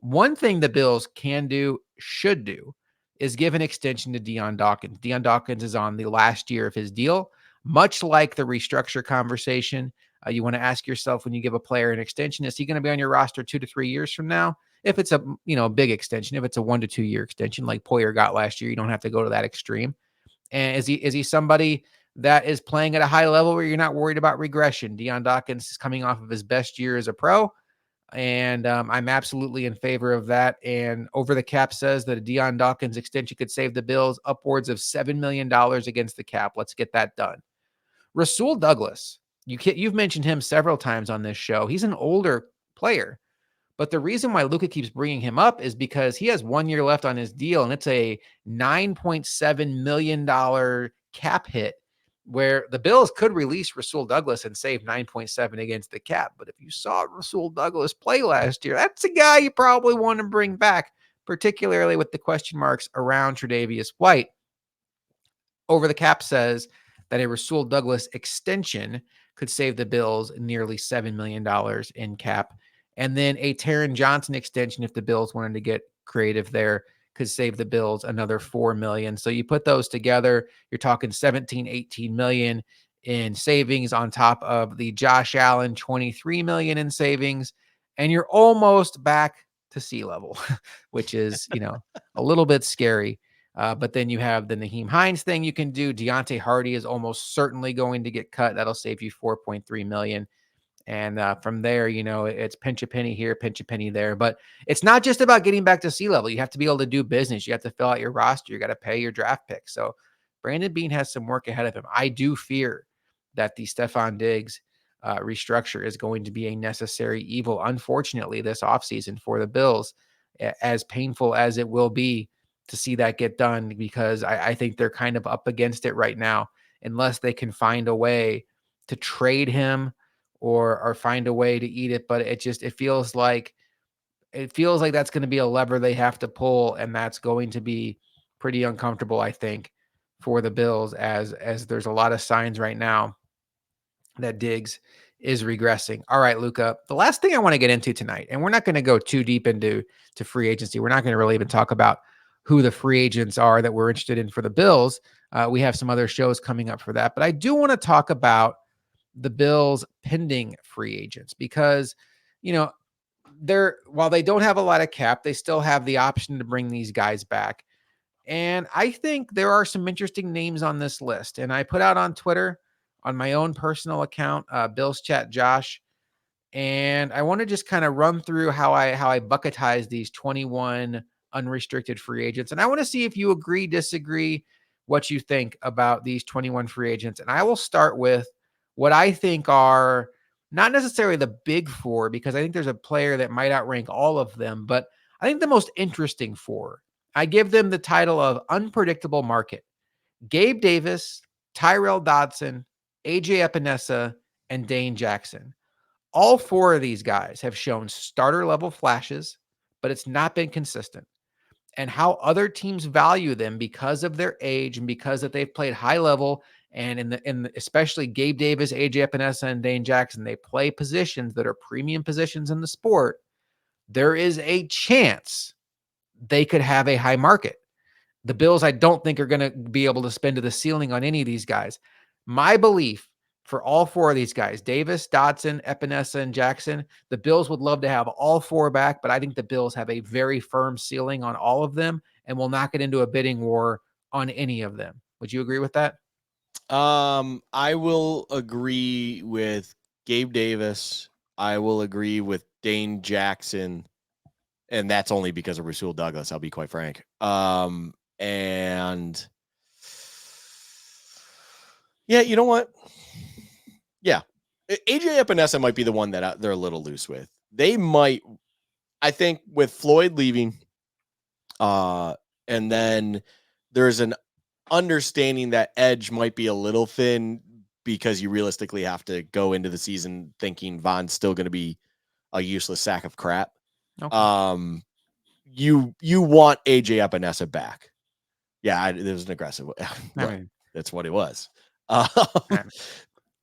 One thing the Bills can do, should do, is give an extension to Deion Dawkins. Deion Dawkins is on the last year of his deal. Much like the restructure conversation, you want to ask yourself when you give a player an extension, is he going to be on your roster 2 to 3 years from now? If it's a big extension, if it's a 1 to 2 year extension like Poyer got last year, you don't have to go to that extreme. And is he somebody that is playing at a high level where you're not worried about regression? Deion Dawkins is coming off of his best year as a pro. And I'm absolutely in favor of that. And Over the Cap says that a Deion Dawkins extension could save the Bills upwards of $7 million against the cap. Let's get that done. Rasul Douglas, you've mentioned him several times on this show. He's an older player, but the reason why Luka keeps bringing him up is because he has 1 year left on his deal, and it's a $9.7 million cap hit where the Bills could release Rasul Douglas and save 9.7 against the cap. But if you saw Rasul Douglas play last year, that's a guy you probably want to bring back, particularly with the question marks around Tre'Davious White. Over the Cap says that a Rasul Douglas extension could save the Bills nearly $7 million in cap. And then a Taron Johnson extension, if the Bills wanted to get creative there, could save the Bills another $4 million. So you put those together, you're talking 17, 18 million in savings on top of the Josh Allen 23 million in savings. And you're almost back to sea level, which is, a little bit scary. But then you have the Naheem Hines thing you can do. Deontay Hardy is almost certainly going to get cut. That'll save you 4.3 million. And from there, it's pinch a penny here, pinch a penny there. But it's not just about getting back to sea level. You have to be able to do business. You have to fill out your roster. You got to pay your draft pick. So Brandon Beane has some work ahead of him. I do fear that the Stephon Diggs restructure is going to be a necessary evil, unfortunately, this offseason for the Bills, as painful as it will be to see that get done, because I think they're kind of up against it right now, unless they can find a way to trade him or find a way to eat it. But it feels like that's going to be a lever they have to pull, and that's going to be pretty uncomfortable, I think, for the Bills, as there's a lot of signs right now that Diggs is regressing. All right, Luka, the last thing I want to get into tonight, and we're not going to go too deep into free agency. We're not going to really even talk about who the free agents are that we're interested in for the Bills. We have some other shows coming up for that, but I do want to talk about the Bills pending free agents, because, while they don't have a lot of cap, they still have the option to bring these guys back. And I think there are some interesting names on this list. And I put out on Twitter, on my own personal account, Bills Chat Josh, and I want to just kind of run through how I bucketize these 21 unrestricted free agents. And I want to see if you agree, disagree, what you think about these 21 free agents. And I will start with what I think are not necessarily the big four, because I think there's a player that might outrank all of them, but I think the most interesting four, I give them the title of unpredictable market. Gabe Davis, Tyrell Dodson, AJ Epinesa, and Dane Jackson. All four of these guys have shown starter level flashes, but it's not been consistent. And how other teams value them because of their age and because that they've played high level, and especially Gabe Davis, AJ Epinesa, and Dane Jackson, they play positions that are premium positions in the sport. There is a chance they could have a high market. The Bills, I don't think, are going to be able to spend to the ceiling on any of these guys. My belief for all four of these guys, Davis, Dodson, Epinesa, and Jackson, the Bills would love to have all four back, but I think the Bills have a very firm ceiling on all of them and will not get into a bidding war on any of them. Would you agree with that? I will agree with Gabe Davis. I will agree with Dane Jackson, and that's only because of Rasul Douglas, I'll be quite frank. And yeah, you know what? Yeah. AJ Epinesa might be the one that they're a little loose with. They might, I think, with Floyd leaving, and then there's an understanding that edge might be a little thin because you realistically have to go into the season thinking Von's still going to be a useless sack of crap. Okay. You want AJ Epinesa back. Yeah, it was an aggressive. Look, that's what it was.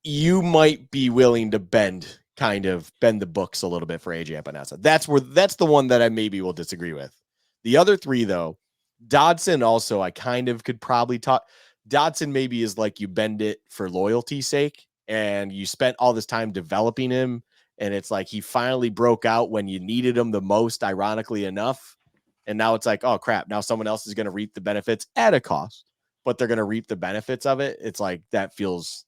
You might be willing to bend the books a little bit for AJ Epinesa. That's the one that I maybe will disagree with. The other three, though, Dodson also, I kind of could probably talk. Dodson maybe is like you bend it for loyalty's sake, and you spent all this time developing him, and it's like he finally broke out when you needed him the most, ironically enough. And now it's like, oh crap, now someone else is going to reap the benefits at a cost, but they're going to reap the benefits of it. It's like that feels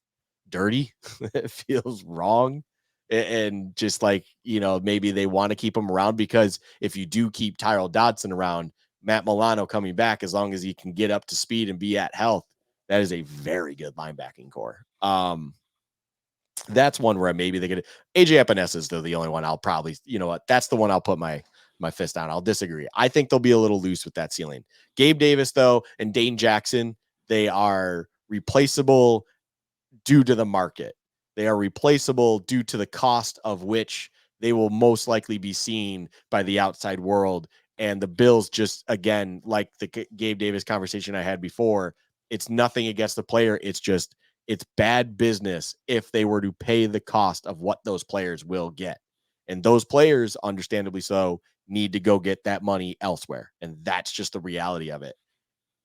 dirty. It feels wrong. And just like, maybe they want to keep him around because if you do keep Tyrell Dodson around, Matt Milano coming back, as long as he can get up to speed and be at health, that is a very good linebacking core. That's one where maybe they could. AJ Epinesa is though the only one I'll probably, that's the one I'll put my fist down. I'll disagree. I think they'll be a little loose with that ceiling. Gabe Davis though, and Dane Jackson, they are replaceable due to the market. They are replaceable due to the cost of which they will most likely be seen by the outside world. And the Bills just, again, like the Gabe Davis conversation I had before, it's nothing against the player. It's bad business if they were to pay the cost of what those players will get. And those players, understandably so, need to go get that money elsewhere. And that's just the reality of it.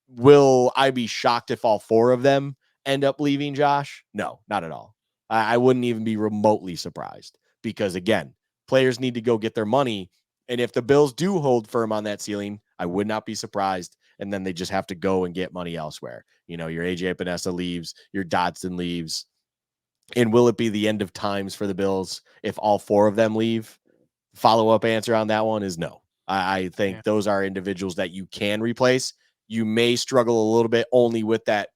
Will I be shocked if all four of them end up leaving, Josh? No, not at all. I wouldn't even be remotely surprised because, again, players need to go get their money. And if the Bills do hold firm on that ceiling, I would not be surprised. And then they just have to go and get money elsewhere. Your AJ Epinesa leaves, your Dodson leaves. And will it be the end of times for the Bills if all four of them leave? Follow-up answer on that one is no. I think those are individuals that you can replace. You may struggle a little bit only with that.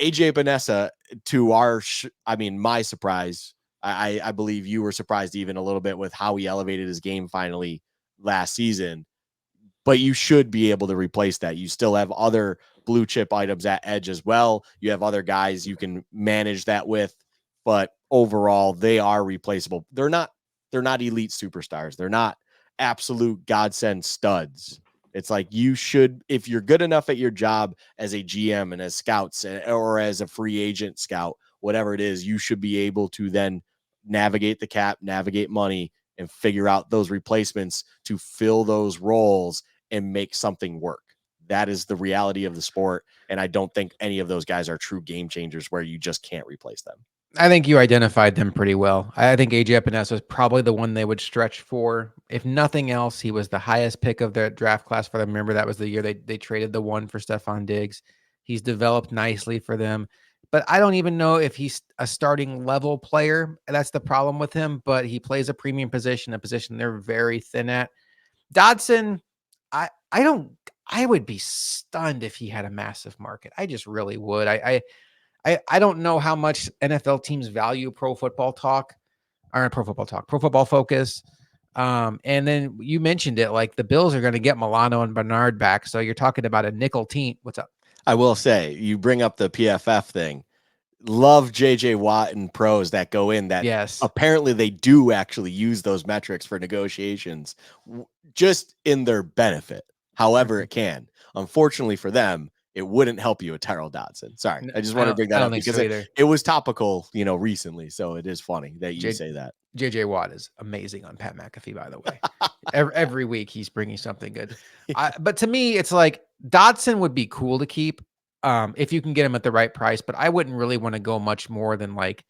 AJ Epinesa, to my surprise, I believe you were surprised even a little bit with how he elevated his game finally last season. But you should be able to replace that. You still have other blue chip items at edge as well. You have other guys you can manage that with, but overall they are replaceable. They're not elite superstars. They're not absolute godsend studs. It's like you should, if you're good enough at your job as a GM and as scouts or as a free agent scout, whatever it is, you should be able to then navigate the cap, navigate money, and figure out those replacements to fill those roles and make something work. That is the reality of the sport. And I don't think any of those guys are true game changers where you just can't replace them. I think you identified them pretty well. I think AJ Epinesa was probably the one they would stretch for. If nothing else, he was the highest pick of their draft class for them. Remember, that was the year they traded the one for Stephon Diggs. He's developed nicely for them. But I don't even know if he's a starting level player. That's the problem with him. But he plays a premium position, a position they're very thin at. Dodson, I would be stunned if he had a massive market. I just really would. I don't know how much NFL teams value Pro Football Focus. And then you mentioned it, like the Bills are going to get Milano and Bernard back. So you're talking about a nickel team. What's up? I will say, you bring up the PFF thing. Love JJ Watt and pros that go in that Yes. apparently they do actually use those metrics for negotiations just in their benefit. However, Mhm. it can. Unfortunately for them, it wouldn't help you with Tyrell Dodson. Sorry. I just want to bring I that don't up think because so either. it was topical, recently. So it is funny that you J, say that. JJ Watt is amazing on Pat McAfee, by the way. Every week he's bringing something good. But to me, it's like Dodson would be cool to keep if you can get him at the right price. But I wouldn't really want to go much more than like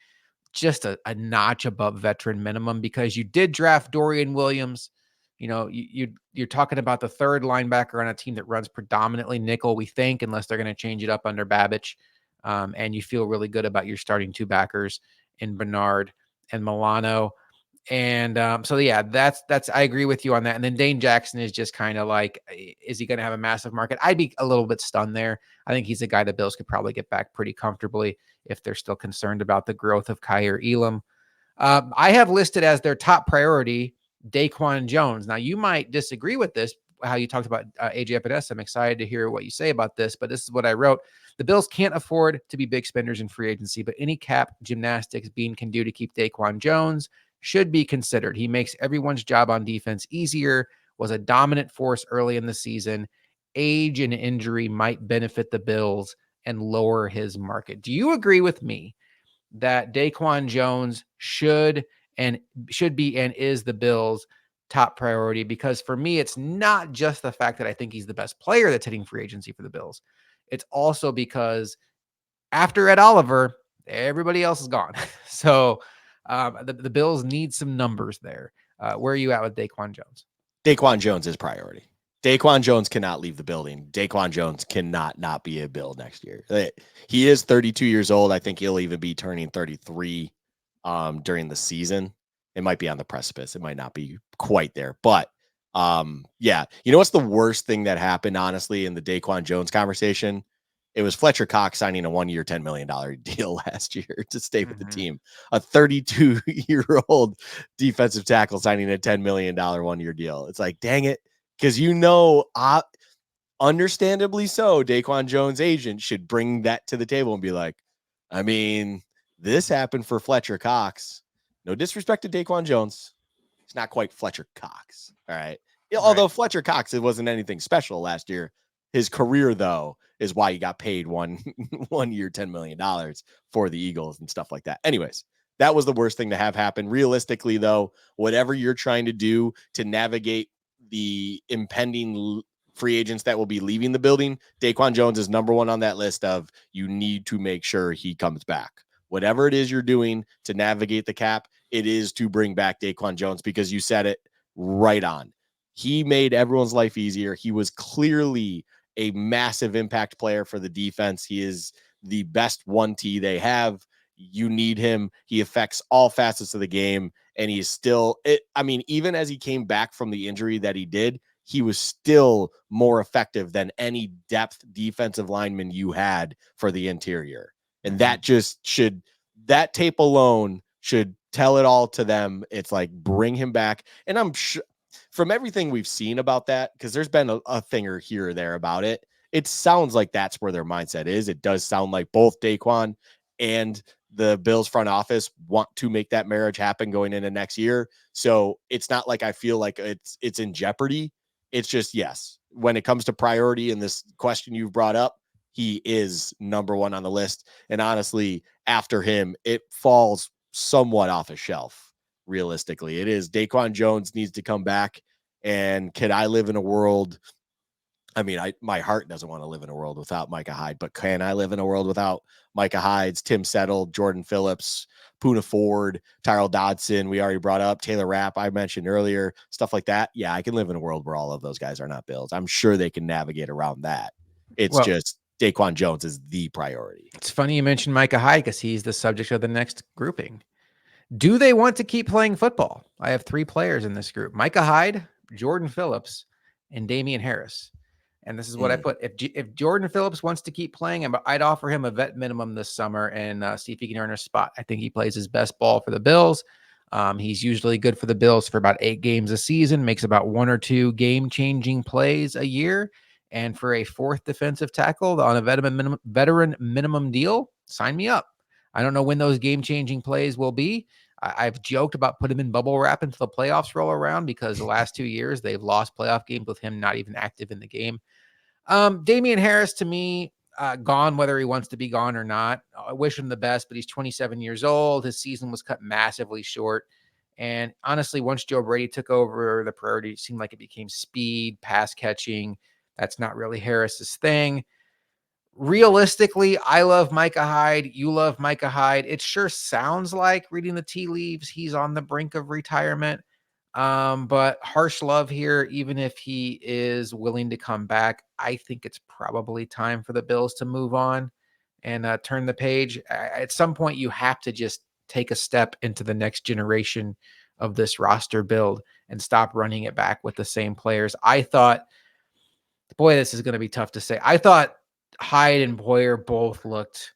just a notch above veteran minimum because you did draft Dorian Williams. You're talking about the third linebacker on a team that runs predominantly nickel, we think, unless they're going to change it up under Babbage. And you feel really good about your starting two backers in Bernard and Milano. And so yeah, that's I agree with you on that. And then Dane Jackson is just kind of like, is he going to have a massive market? I'd be a little bit stunned there. I think he's a guy the Bills could probably get back pretty comfortably if they're still concerned about the growth of Kyer Elam. I have listed as their top priority Daquan Jones. Now you might disagree with this, how you talked about AJ Epinesa. I'm excited to hear what you say about this, but this is what I wrote. The Bills can't afford to be big spenders in free agency, but any cap gymnastics Bean can do to keep Daquan Jones should be considered. He makes everyone's job on defense easier, was a dominant force early in the season. Age and injury might benefit the Bills and lower his market. Do you agree with me that Daquan Jones should be and is the Bills' top priority? Because for me, it's not just the fact that I think he's the best player that's hitting free agency for the Bills. It's also because after Ed Oliver, everybody else is gone. So the Bills need some numbers there. Where are you at with Daquan Jones? Daquan Jones is priority. Daquan Jones cannot leave the building. Daquan Jones cannot not be a Bill next year. He is 32 years old. I think he'll even be turning 33 during the season. It might be on the precipice. It might not be quite there. But yeah, what's the worst thing that happened, honestly, in the Daquan Jones conversation? It was Fletcher Cox signing a 1-year, $10 million deal last year to stay with the team. A 32-year-old defensive tackle signing a $10 million 1-year deal. It's like, dang it. Because understandably so, Daquan Jones' agent should bring that to the table and be like, I mean, this happened for Fletcher Cox. No disrespect to Daquan Jones. It's not quite Fletcher Cox. All right. Although Fletcher Cox, it wasn't anything special last year. His career, though, is why he got paid 1 year, $10 million for the Eagles and stuff like that. Anyways, that was the worst thing to have happen. Realistically, though, whatever you're trying to do to navigate the impending free agents that will be leaving the building, Daquan Jones is number one on that list of you need to make sure he comes back. Whatever it is you're doing to navigate the cap, it is to bring back Daquan Jones because you said it right on. He made everyone's life easier. He was clearly a massive impact player for the defense. He is the best 1T they have. You need him. He affects all facets of the game, and he's still even as he came back from the injury that he did, he was still more effective than any depth defensive lineman you had for the interior. And that tape alone should tell it all to them. It's like, bring him back. And I'm sure from everything we've seen about that, because there's been a thing or here or there about it, it sounds like that's where their mindset is. It does sound like both Daquan and the Bills front office want to make that marriage happen going into next year. So it's not like I feel like it's in jeopardy. It's just, yes, when it comes to priority and this question you've brought up, he is number one on the list. And honestly, after him, it falls somewhat off a shelf. Realistically, it is Daquan Jones needs to come back. And can I live in a world? I mean, my heart doesn't want to live in a world without Micah Hyde, but can I live in a world without Micah Hydes, Tim Settle, Jordan Phillips, Poona Ford, Tyrell Dodson? We already brought up Taylor Rapp. I mentioned earlier, stuff like that. Yeah, I can live in a world where all of those guys are not Bills. I'm sure they can navigate around that. It's just Daquan Jones is the priority. It's funny you mentioned Micah Hyde because he's the subject of the next grouping. Do they want to keep playing football? I have 3 players in this group: Micah Hyde, Jordan Phillips, and Damian Harris. And this is what I put. If Jordan Phillips wants to keep playing, I'd offer him a vet minimum this summer and see if he can earn a spot. I think he plays his best ball for the Bills. He's usually good for the Bills for about 8 games a season, makes about 1 or 2 game-changing plays a year. And for a fourth defensive tackle on a veteran minimum deal, sign me up. I don't know when those game-changing plays will be. I've joked about putting him in bubble wrap until the playoffs roll around because the last 2 years they've lost playoff games with him not even active in the game. Damian Harris, to me, gone whether he wants to be gone or not. I wish him the best, but he's 27 years old. His season was cut massively short. And honestly, once Joe Brady took over, the priority seemed like it became speed, pass catching. That's not really Harris's thing. Realistically, I love Micah Hyde. You love Micah Hyde. It sure sounds like, reading the tea leaves, he's on the brink of retirement. But harsh love here, even if he is willing to come back, I think it's probably time for the Bills to move on and turn the page. At some point, you have to just take a step into the next generation of this roster build and stop running it back with the same players. I thought, boy, this is going to be tough to say. I thought Hyde and Boyer both looked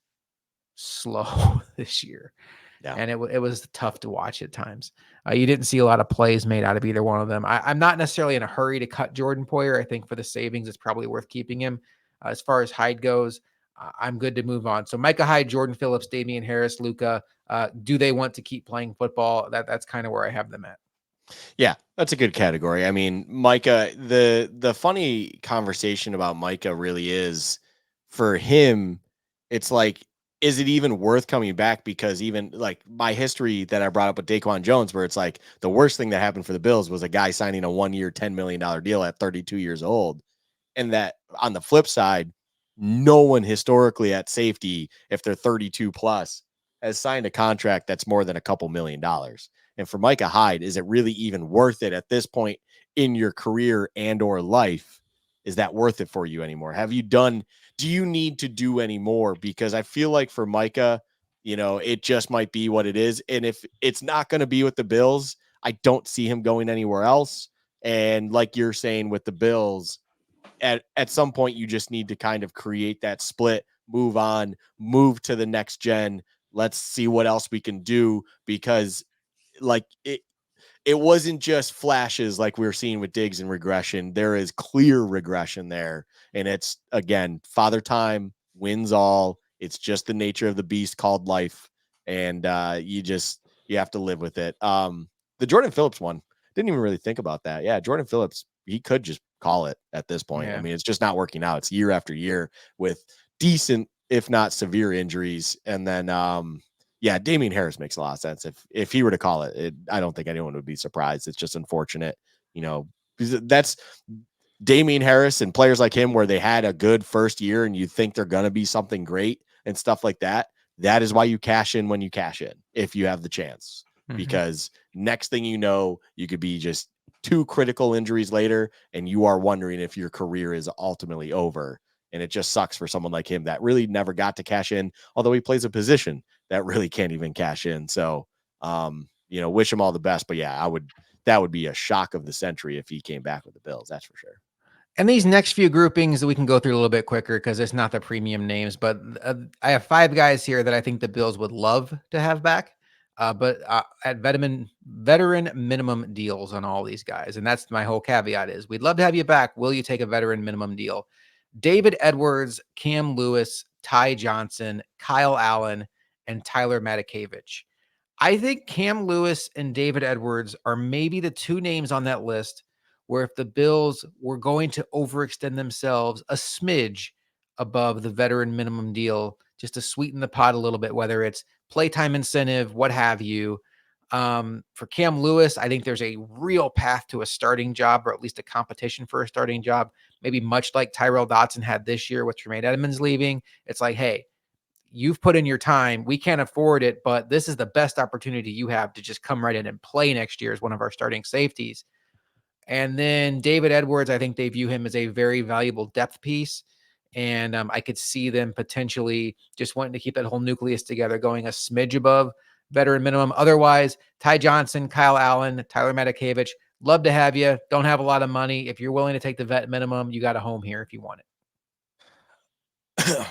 slow this year. Yeah. And it was tough to watch at times. You didn't see a lot of plays made out of either one of them. I'm not necessarily in a hurry to cut Jordan Poyer. I think for the savings, it's probably worth keeping him. As far as Hyde goes, I'm good to move on. So Micah Hyde, Jordan Phillips, Damian Harris, Luka. Do they want to keep playing football? That's kind of where I have them at. Yeah, that's a good category. I mean, Micah, the funny conversation about Micah really is, for him, it's like, is it even worth coming back? Because even like my history that I brought up with Daquan Jones, where it's like the worst thing that happened for the Bills was a guy signing a 1-year, $10 million deal at 32 years old. And that, on the flip side, no one historically at safety, if they're 32 plus, has signed a contract that's more than a couple $1,000,000. And for Micah Hyde, is it really even worth it at this point in your career and or life? Is that worth it for you anymore? Do you need to do any more? Because I feel like for Micah, it just might be what it is. And if it's not going to be with the Bills, I don't see him going anywhere else. And like you're saying with the Bills, at some point you just need to kind of create that split, move on, move to the next gen. Let's see what else we can do, because like it wasn't just flashes like we were seeing with Diggs and regression. There is clear regression there. And it's, again, father time wins all. It's just the nature of the beast called life. And you have to live with it. The Jordan Phillips one, didn't even really think about that. Yeah, Jordan Phillips, he could just call it at this point. I Yeah. mean, it's just not working out. It's year after year with decent, if not severe, injuries. And then yeah, Damian Harris makes a lot of sense. If he were to call it, I don't think anyone would be surprised. It's just unfortunate, because that's Damian Harris and players like him, where they had a good first year and you think they're going to be something great and stuff like that. That is why you cash in when you cash in, if you have the chance, Mhm. because next thing you know, you could be just 2 critical injuries later and you are wondering if your career is ultimately over. And it just sucks for someone like him that really never got to cash in, although he plays a position that really can't even cash in. So, wish him all the best. But yeah, that would be a shock of the century if he came back with the Bills. That's for sure. And these next few groupings we can go through a little bit quicker because it's not the premium names, but I have 5 guys here that I think the Bills would love to have back, but at veteran minimum deals on all these guys. And that's my whole caveat is we'd love to have you back. Will you take a veteran minimum deal? David Edwards, Cam Lewis, Ty Johnson, Kyle Allen, and Tyler Matakevich. I think Cam Lewis and David Edwards are maybe the 2 names on that list where if the Bills were going to overextend themselves a smidge above the veteran minimum deal, just to sweeten the pot a little bit, whether it's playtime incentive, what have you. For Cam Lewis, I think there's a real path to a starting job, or at least a competition for a starting job, maybe much like Tyrell Dotson had this year with Tremaine Edmonds leaving. It's like, hey, you've put in your time. We can't afford it, but this is the best opportunity you have to just come right in and play next year as one of our starting safeties. And then David Edwards, I think they view him as a very valuable depth piece. And I could see them potentially just wanting to keep that whole nucleus together, going a smidge above veteran minimum. Otherwise, Ty Johnson, Kyle Allen, Tyler Matakevich, love to have you. Don't have a lot of money. If you're willing to take the vet minimum, you got a home here if you want it.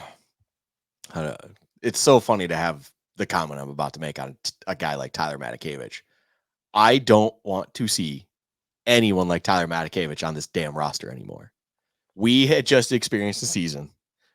It's so funny to have the comment I'm about to make on a guy like Tyler Matakevich. I don't want to see anyone like Tyler Matakevich on this damn roster anymore. We had just experienced a season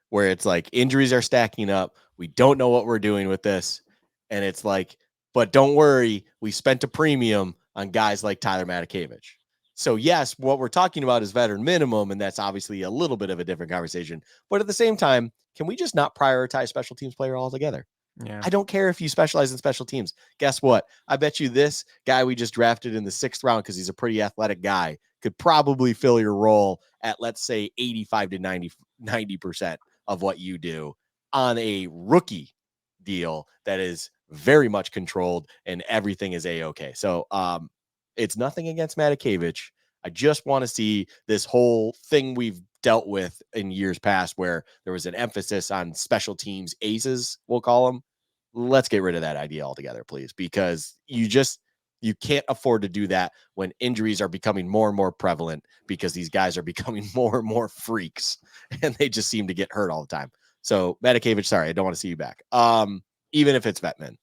where it's like injuries are stacking up. We don't know what we're doing with this. And it's like, but don't worry, we spent a premium on guys like Tyler Matakevich. So, yes, what we're talking about is veteran minimum, and that's obviously a little bit of a different conversation. But at the same time, can we just not prioritize special teams player altogether? Yeah. I don't care if you specialize in special teams. Guess what? I bet you this guy we just drafted in the 6th round, because he's a pretty athletic guy, could probably fill your role at, let's say, 85 to 90% of what you do on a rookie deal that is very much controlled and everything is a-okay. So it's nothing against Matakevich. I just want to see this whole thing we've dealt with in years past where there was an emphasis on special teams aces, we'll call them. Let's get rid of that idea altogether, please, because you can't afford to do that when injuries are becoming more and more prevalent because these guys are becoming more and more freaks and they just seem to get hurt all the time. So Matakevich, sorry, I don't want to see you back. Even if it's Vetman.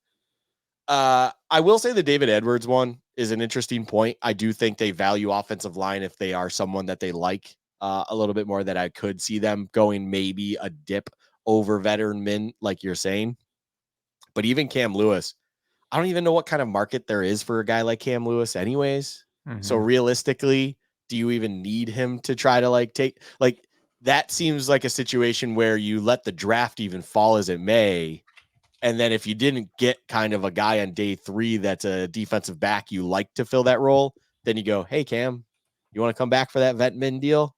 I will say the David Edwards one is an interesting point. I do think they value offensive line if they are someone that they like a little bit more, that I could see them going maybe a dip over veteran min, like you're saying. But even Cam Lewis, I don't even know what kind of market there is for a guy like Cam Lewis anyways. So realistically, do you even need him to try to take that seems like a situation where you let the draft even fall as it may. And then if you didn't get kind of a guy on day 3 that's a defensive back you like to fill that role, then you go, hey, Cam, you want to come back for that vet min deal?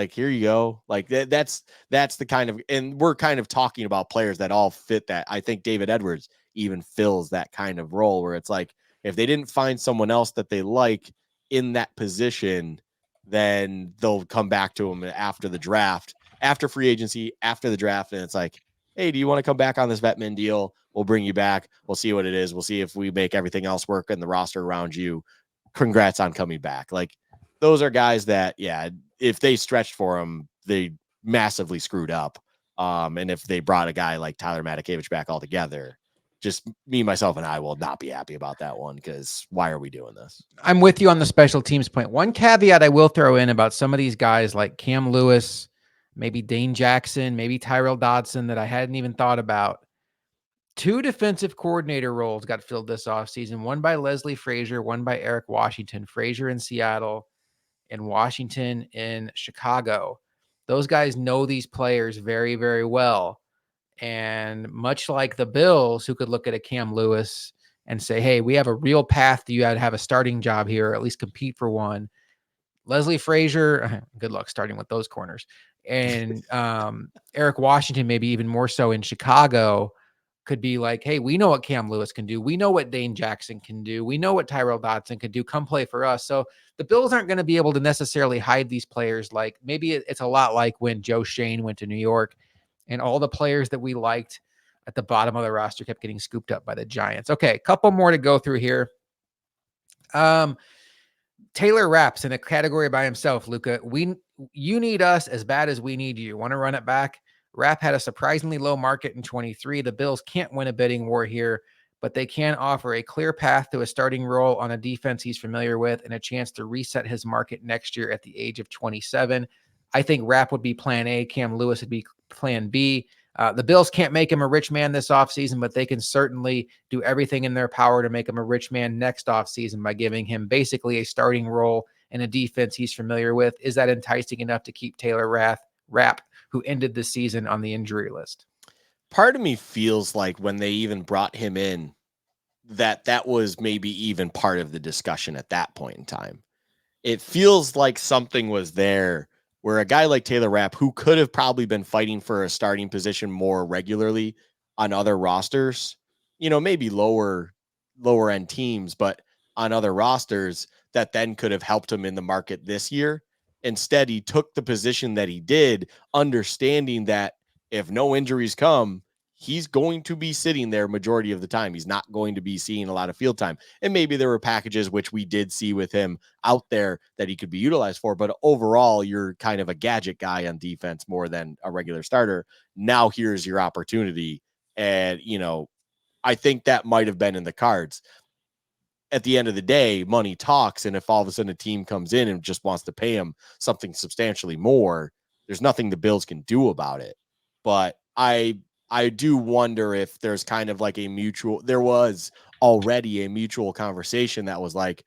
Here you go. That's the kind of, and we're kind of talking about players that all fit that. I think David Edwards even fills that kind of role where it's like, if they didn't find someone else that they like in that position, then they'll come back to him after the draft, after free agency, after the draft. And it's like, hey, do you want to come back on this Vetman deal? We'll bring you back. We'll see what it is. We'll see if we make everything else work in the roster around you. Congrats on coming back. Those are guys that, yeah, if they stretched for them, they massively screwed up. And if they brought a guy like Tyler Matakevich back altogether, just me, myself, and I will not be happy about that one, because why are we doing this? I'm with you on the special teams point. One caveat I will throw in about some of these guys like Cam Lewis, maybe Dane Jackson, maybe Tyrell Dodson that I hadn't even thought about. 2 defensive coordinator roles got filled this offseason, one by Leslie Frazier, one by Eric Washington. Frazier in Seattle and Washington in Chicago. Those guys know these players very, very well. And much like the Bills, who could look at a Cam Lewis and say, hey, we have a real path to you to have a starting job here, or at least compete for one. Leslie Frazier, good luck starting with those corners. And Eric Washington, maybe even more so in Chicago, could be like, hey, we know what Cam Lewis can do. We know what Dane Jackson can do. We know what Tyrell Dodson can do. Come play for us. So the Bills aren't going to be able to necessarily hide these players. Like maybe it's a lot like when Joe Shane went to New York and all the players that we liked at the bottom of the roster kept getting scooped up by the Giants. Okay, a couple more to go through here. Taylor Rapp's in a category by himself, Luka. You need us as bad as we need you. Want to run it back? Rapp had a surprisingly low market in 23. The Bills can't win a bidding war here, but they can offer a clear path to a starting role on a defense he's familiar with and a chance to reset his market next year at the age of 27. I think Rapp would be plan A. Cam Lewis would be plan B. The Bills can't make him a rich man this offseason, but they can certainly do everything in their power to make him a rich man next offseason by giving him basically a starting role in a defense he's familiar with. Is that enticing enough to keep Taylor Rapp, who ended the season on the injury list? Part of me feels like when they even brought him in, that was maybe even part of the discussion at that point in time. It feels like something was there where a guy like Taylor Rapp, who could have probably been fighting for a starting position more regularly on other rosters, maybe lower end teams, but on other rosters, that then could have helped him in the market this year. Instead, he took the position that he did, understanding that if no injuries come, he's going to be sitting there majority of the time. He's not going to be seeing a lot of field time. And maybe there were packages, which we did see with him out there, that he could be utilized for. But overall, you're kind of a gadget guy on defense more than a regular starter. Now here's your opportunity. And, I think that might have been in the cards. at the end of the day, money talks. And if all of a sudden a team comes in and just wants to pay him something substantially more, there's nothing the Bills can do about it. But I do wonder if there's kind of like there was already a mutual conversation that was like,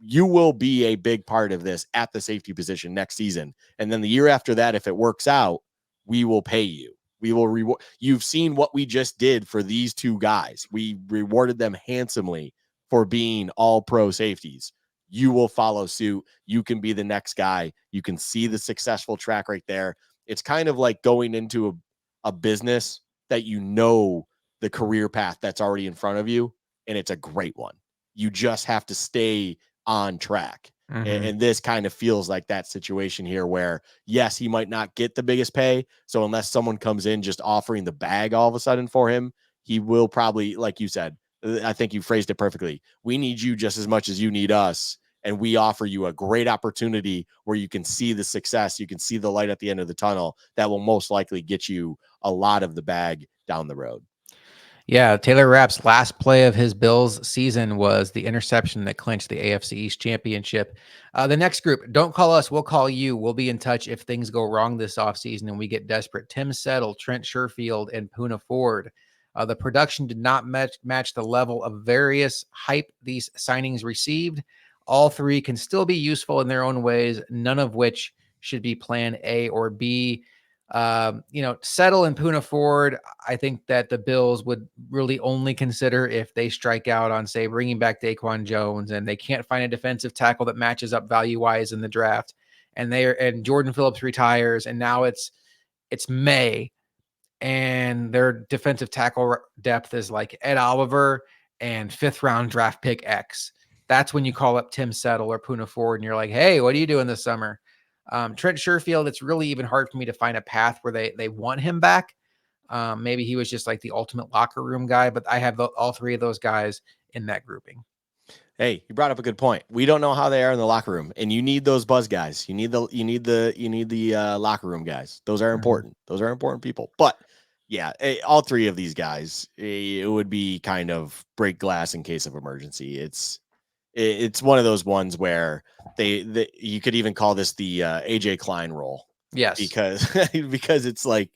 you will be a big part of this at the safety position next season. And then the year after that, if it works out, we will pay you. We will reward. You've seen what we just did for these two guys. We rewarded them handsomely for being all pro safeties. You will follow suit. You can be the next guy. You can see the successful track right there. It's kind of like going into a business that you know the career path that's already in front of you, and it's a great one. You just have to stay on track. And this kind of feels like that situation here where, yes, he might not get the biggest pay. So unless someone comes in just offering the bag all of a sudden for him, he will probably, like you said, I think you phrased it perfectly. We need you just as much as you need us. And we offer you a great opportunity where you can see the success. You can see the light at the end of the tunnel that will most likely get you a lot of the bag down the road. Yeah, Taylor Rapp's last play of his Bills season was the interception that clinched the AFC East championship. The next group, don't call us, we'll call you. We'll be in touch if things go wrong this offseason and we get desperate. Tim Settle, Trent Sherfield, and Poona Ford. The production did not match the level of various hype these signings received. All three can still be useful in their own ways, none of which should be plan A or B. Settle and Poona Ford, I think that the Bills would really only consider if they strike out on, say, bringing back Daquan Jones and they can't find a defensive tackle that matches up value-wise in the draft. And Jordan Phillips retires, and now it's May, and their defensive tackle depth is like Ed Oliver and 5th-round draft pick X. That's when you call up Tim Settle or Poona Ford, and you're like, hey, what are you doing this summer? Trent Sherfield, it's really even hard for me to find a path where they want him back. Maybe he was just like the ultimate locker room guy, but I have all three of those guys in that grouping. Hey, you brought up a good point. We don't know how they are in the locker room, and you need those buzz guys. You need the locker room guys. Those are important. Those are important people. But yeah, all three of these guys, it would be kind of break glass in case of emergency. It's one of those ones where you could even call this the AJ Klein role. Yes, because it's like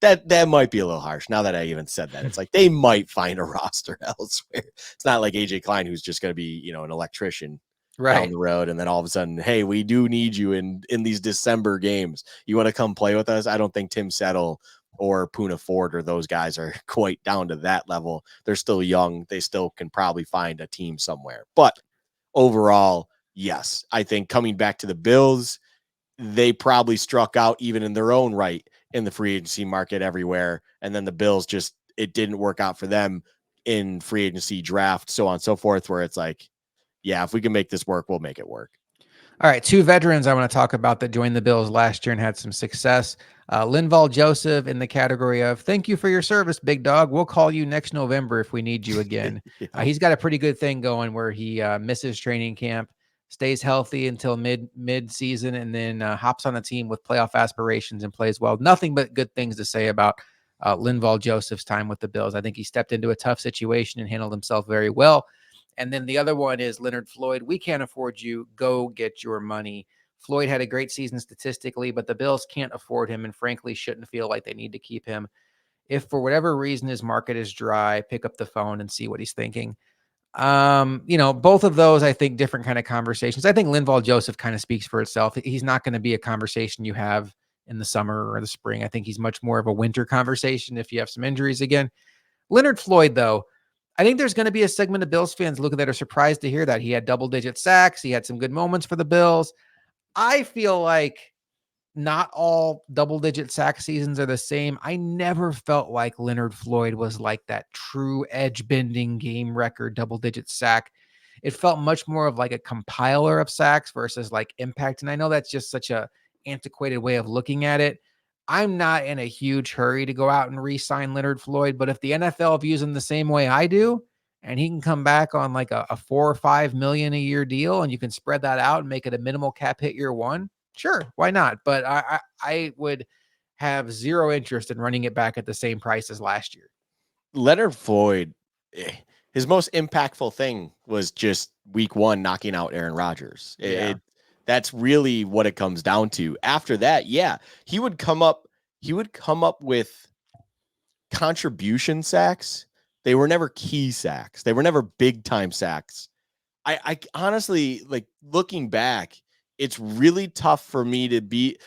that might be a little harsh. Now that I even said that, it's like they might find a roster elsewhere. It's not like AJ Klein, who's just going to be, an electrician down the road, and then all of a sudden, hey, we do need you in these December games. You want to come play with us? I don't think Tim Settle or Poona Ford or those guys are quite down to that level. They're still young. They still can probably find a team somewhere. But overall, yes, I think coming back to the Bills, they probably struck out even in their own right in the free agency market everywhere. And then the Bills it didn't work out for them in free agency draft, so on and so forth, where it's like, yeah, if we can make this work, we'll make it work. All right, two veterans I want to talk about that joined the Bills last year and had some success. Linval Joseph in the category of thank you for your service, big dog. We'll call you next November if we need you again. Yeah. He's got a pretty good thing going where he misses training camp, stays healthy until mid season, and then hops on a team with playoff aspirations and plays well. Nothing but good things to say about Linval Joseph's time with the Bills. I think he stepped into a tough situation and handled himself very well. And then the other one is Leonard Floyd. We can't afford you. Go get your money. Floyd had a great season statistically, but the Bills can't afford him and frankly shouldn't feel like they need to keep him. If for whatever reason his market is dry, pick up the phone and see what he's thinking. Both of those, I think, different kind of conversations. I think Linval Joseph kind of speaks for itself. He's not going to be a conversation you have in the summer or the spring. I think he's much more of a winter conversation if you have some injuries again. Leonard Floyd, though, I think there's going to be a segment of Bills fans looking that are surprised to hear that he had double-digit sacks. He had some good moments for the Bills. I feel like not all double-digit sack seasons are the same. I never felt like Leonard Floyd was like that true edge-bending game record double-digit sack. It felt much more of like a compiler of sacks versus like impact. And I know that's just such a antiquated way of looking at it. I'm not in a huge hurry to go out and re-sign Leonard Floyd, but if the NFL views him the same way I do, and he can come back on like a $4 or $5 million a year deal, and you can spread that out and make it a minimal cap hit year one, sure, why not? But I would have zero interest in running it back at the same price as last year. Leonard Floyd, his most impactful thing was just week 1 knocking out Aaron Rodgers. Yeah. That's really what it comes down to. After that, yeah, he would come up with contribution sacks. They were never key sacks. They were never big time sacks. I honestly, like, looking back, it's really tough for me to be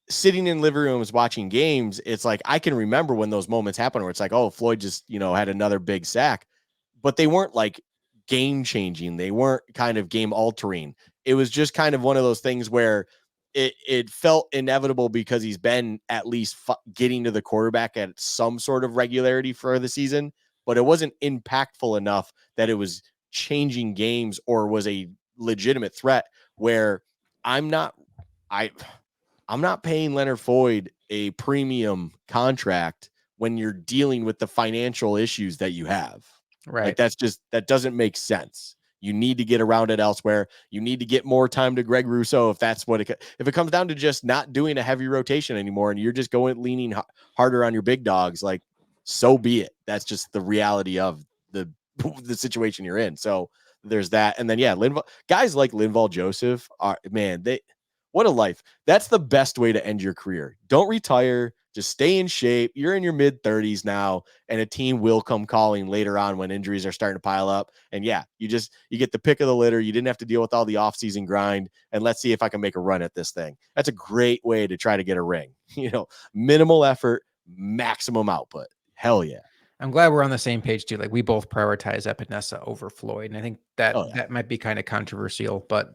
sitting in living rooms watching games. It's like I can remember when those moments happen where it's like, oh, Floyd just, had another big sack, but they weren't like game changing. They weren't kind of game altering. It was just kind of one of those things where it felt inevitable because he's been at least getting to the quarterback at some sort of regularity for the season, but it wasn't impactful enough that it was changing games or was a legitimate threat where I'm not I I'm not paying Leonard Floyd a premium contract when you're dealing with the financial issues that you have. Like, Right. that doesn't make sense. You need to get around it elsewhere. You need to get more time to Greg Rousseau if that's what if it comes down to just not doing a heavy rotation anymore and you're just leaning harder on your big dogs, like, so be it. That's just the reality of the the situation you're in. So there's that. And then, yeah, guys like Linval Joseph are, man, what a life. That's the best way to end your career. Don't retire. Just stay in shape. You're in your mid 30s now, and a team will come calling later on when injuries are starting to pile up. And yeah, you get the pick of the litter. You didn't have to deal with all the offseason grind. And let's see if I can make a run at this thing. That's a great way to try to get a ring. Minimal effort, maximum output. Hell yeah. I'm glad we're on the same page too. Like, we both prioritize Epinesa over Floyd, and I think that Oh yeah. that might be kind of controversial. But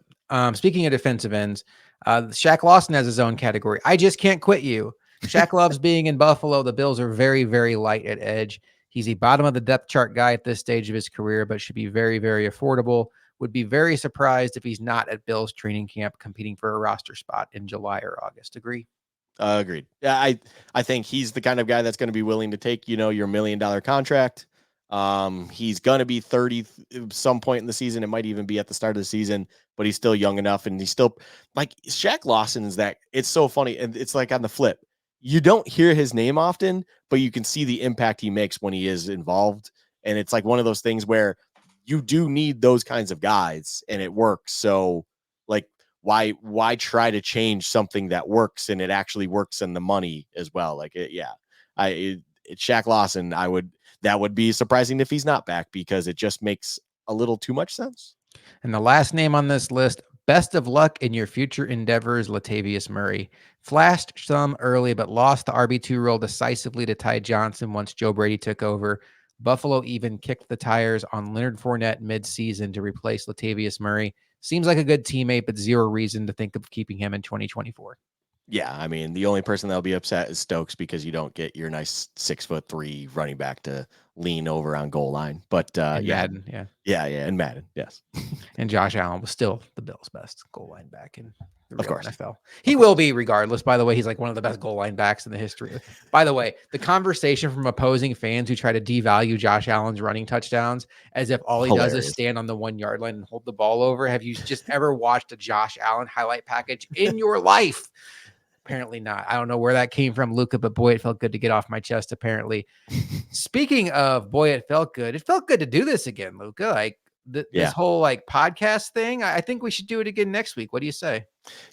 speaking of defensive ends, Shaq Lawson has his own category. I just can't quit you. Shaq loves being in Buffalo. The Bills are very, very light at edge. He's a bottom of the depth chart guy at this stage of his career, but should be very, very affordable. Would be very surprised if he's not at Bills training camp competing for a roster spot in July or August. Agree? Agreed. Yeah, I think he's the kind of guy that's going to be willing to take, your $1 million contract. He's going to be 30 some point in the season. It might even be at the start of the season, but he's still young enough, and he's still, like, Shaq Lawson is that. It's so funny, and it's like on the flip. You don't hear his name often, but you can see the impact he makes when he is involved, and it's like one of those things where you do need those kinds of guys, and it works. So, like, why try to change something that works and it actually works in the money as well? Like, it's Shaq Lawson. That would be surprising if he's not back because it just makes a little too much sense. And the last name on this list, best of luck in your future endeavors, Latavius Murray. Flashed some early, but lost the RB2 role decisively to Ty Johnson once Joe Brady took over. Buffalo even kicked the tires on Leonard Fournette mid-season to replace Latavius Murray. Seems like a good teammate, but zero reason to think of keeping him in 2024. Yeah, I mean, the only person that'll be upset is Stokes because you don't get your nice 6'3" running back to lean over on goal line. But yeah, Madden, yeah. Yeah, and Madden, yes. And Josh Allen was still the Bills' best goal line back in the real course. NFL. He will be regardless. By the way, he's like one of the best goal line backs in the history. By the way, the conversation from opposing fans who try to devalue Josh Allen's running touchdowns as if all he does is stand on the 1 yard line and hold the ball over. Have you just ever watched a Josh Allen highlight package in your life? Apparently not. I don't know where that came from, Luka, but boy, it felt good to get off my chest, apparently. Speaking of, boy, it felt good. It felt good to do this again, Luka. Like, this whole like podcast thing, I think we should do it again next week. What do you say?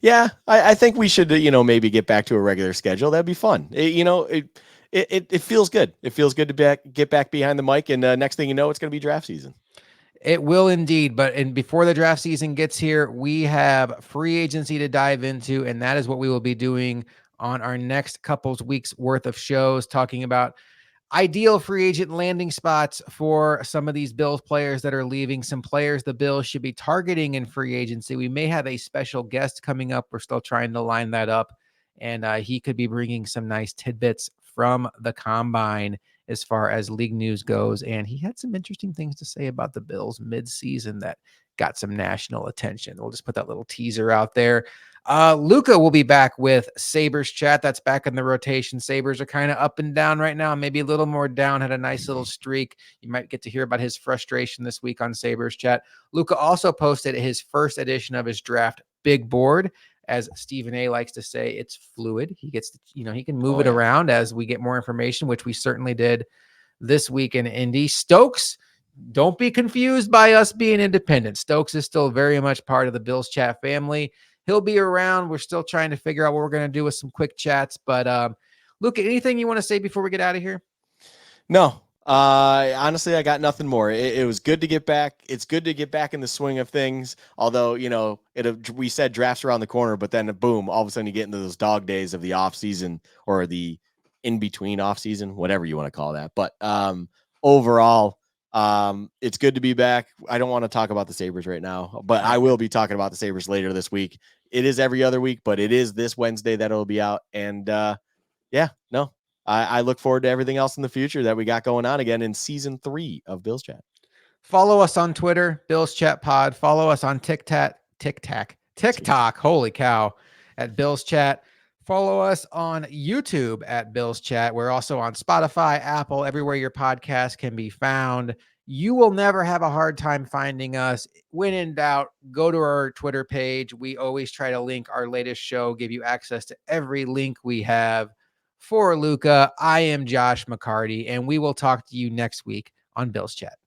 Yeah, I think we should, maybe get back to a regular schedule. That'd be fun. It feels good. It feels good to get back behind the mic. And next thing you know, it's going to be draft season. It will indeed. But before the draft season gets here, we have free agency to dive into. And that is what we will be doing on our next couple's weeks worth of shows, talking about ideal free agent landing spots for some of these Bills players that are leaving, some players the Bills should be targeting in free agency. We may have a special guest coming up. We're still trying to line that up, and he could be bringing some nice tidbits from the combine as far as league news goes. And he had some interesting things to say about the Bills mid-season that got some national attention. We'll just put that little teaser out there. Luka will be back with Sabres chat. That's back in the rotation. Sabres are kind of up and down right now, maybe a little more down, had a nice little streak. You might get to hear about his frustration this week on Sabres chat. Luka also posted his first edition of his draft big board. As Stephen A likes to say, it's fluid. He gets to, he can move it around as we get more information, which we certainly did this week in Indy. Stokes don't be confused by us being independent. Stokes is still very much part of the Bills Chat family. He'll be around. We're still trying to figure out what we're going to do with some quick chats. But Luke, anything you want to say before we get out of here? No. Honestly, I got nothing more. It was good to get back. It's good to get back in the swing of things. Although, we said drafts around the corner, but then boom, all of a sudden you get into those dog days of the off season or the in between off season, whatever you want to call that. But overall, it's good to be back. I don't want to talk about the Sabres right now, but I will be talking about the Sabres later this week. It is every other week, but it is this Wednesday that it'll be out. And I look forward to everything else in the future that we got going on again in season 3 of Bills Chat. Follow us on Twitter, Bills Chat Pod. Follow us on TikTok. Holy cow, at Bills Chat. Follow us on YouTube at Bills Chat. We're also on Spotify, Apple, everywhere your podcast can be found. You will never have a hard time finding us. When in doubt, go to our Twitter page. We always try to link our latest show, give you access to every link we have. For Luka, I am Josh McCarty, and we will talk to you next week on Bills Chat.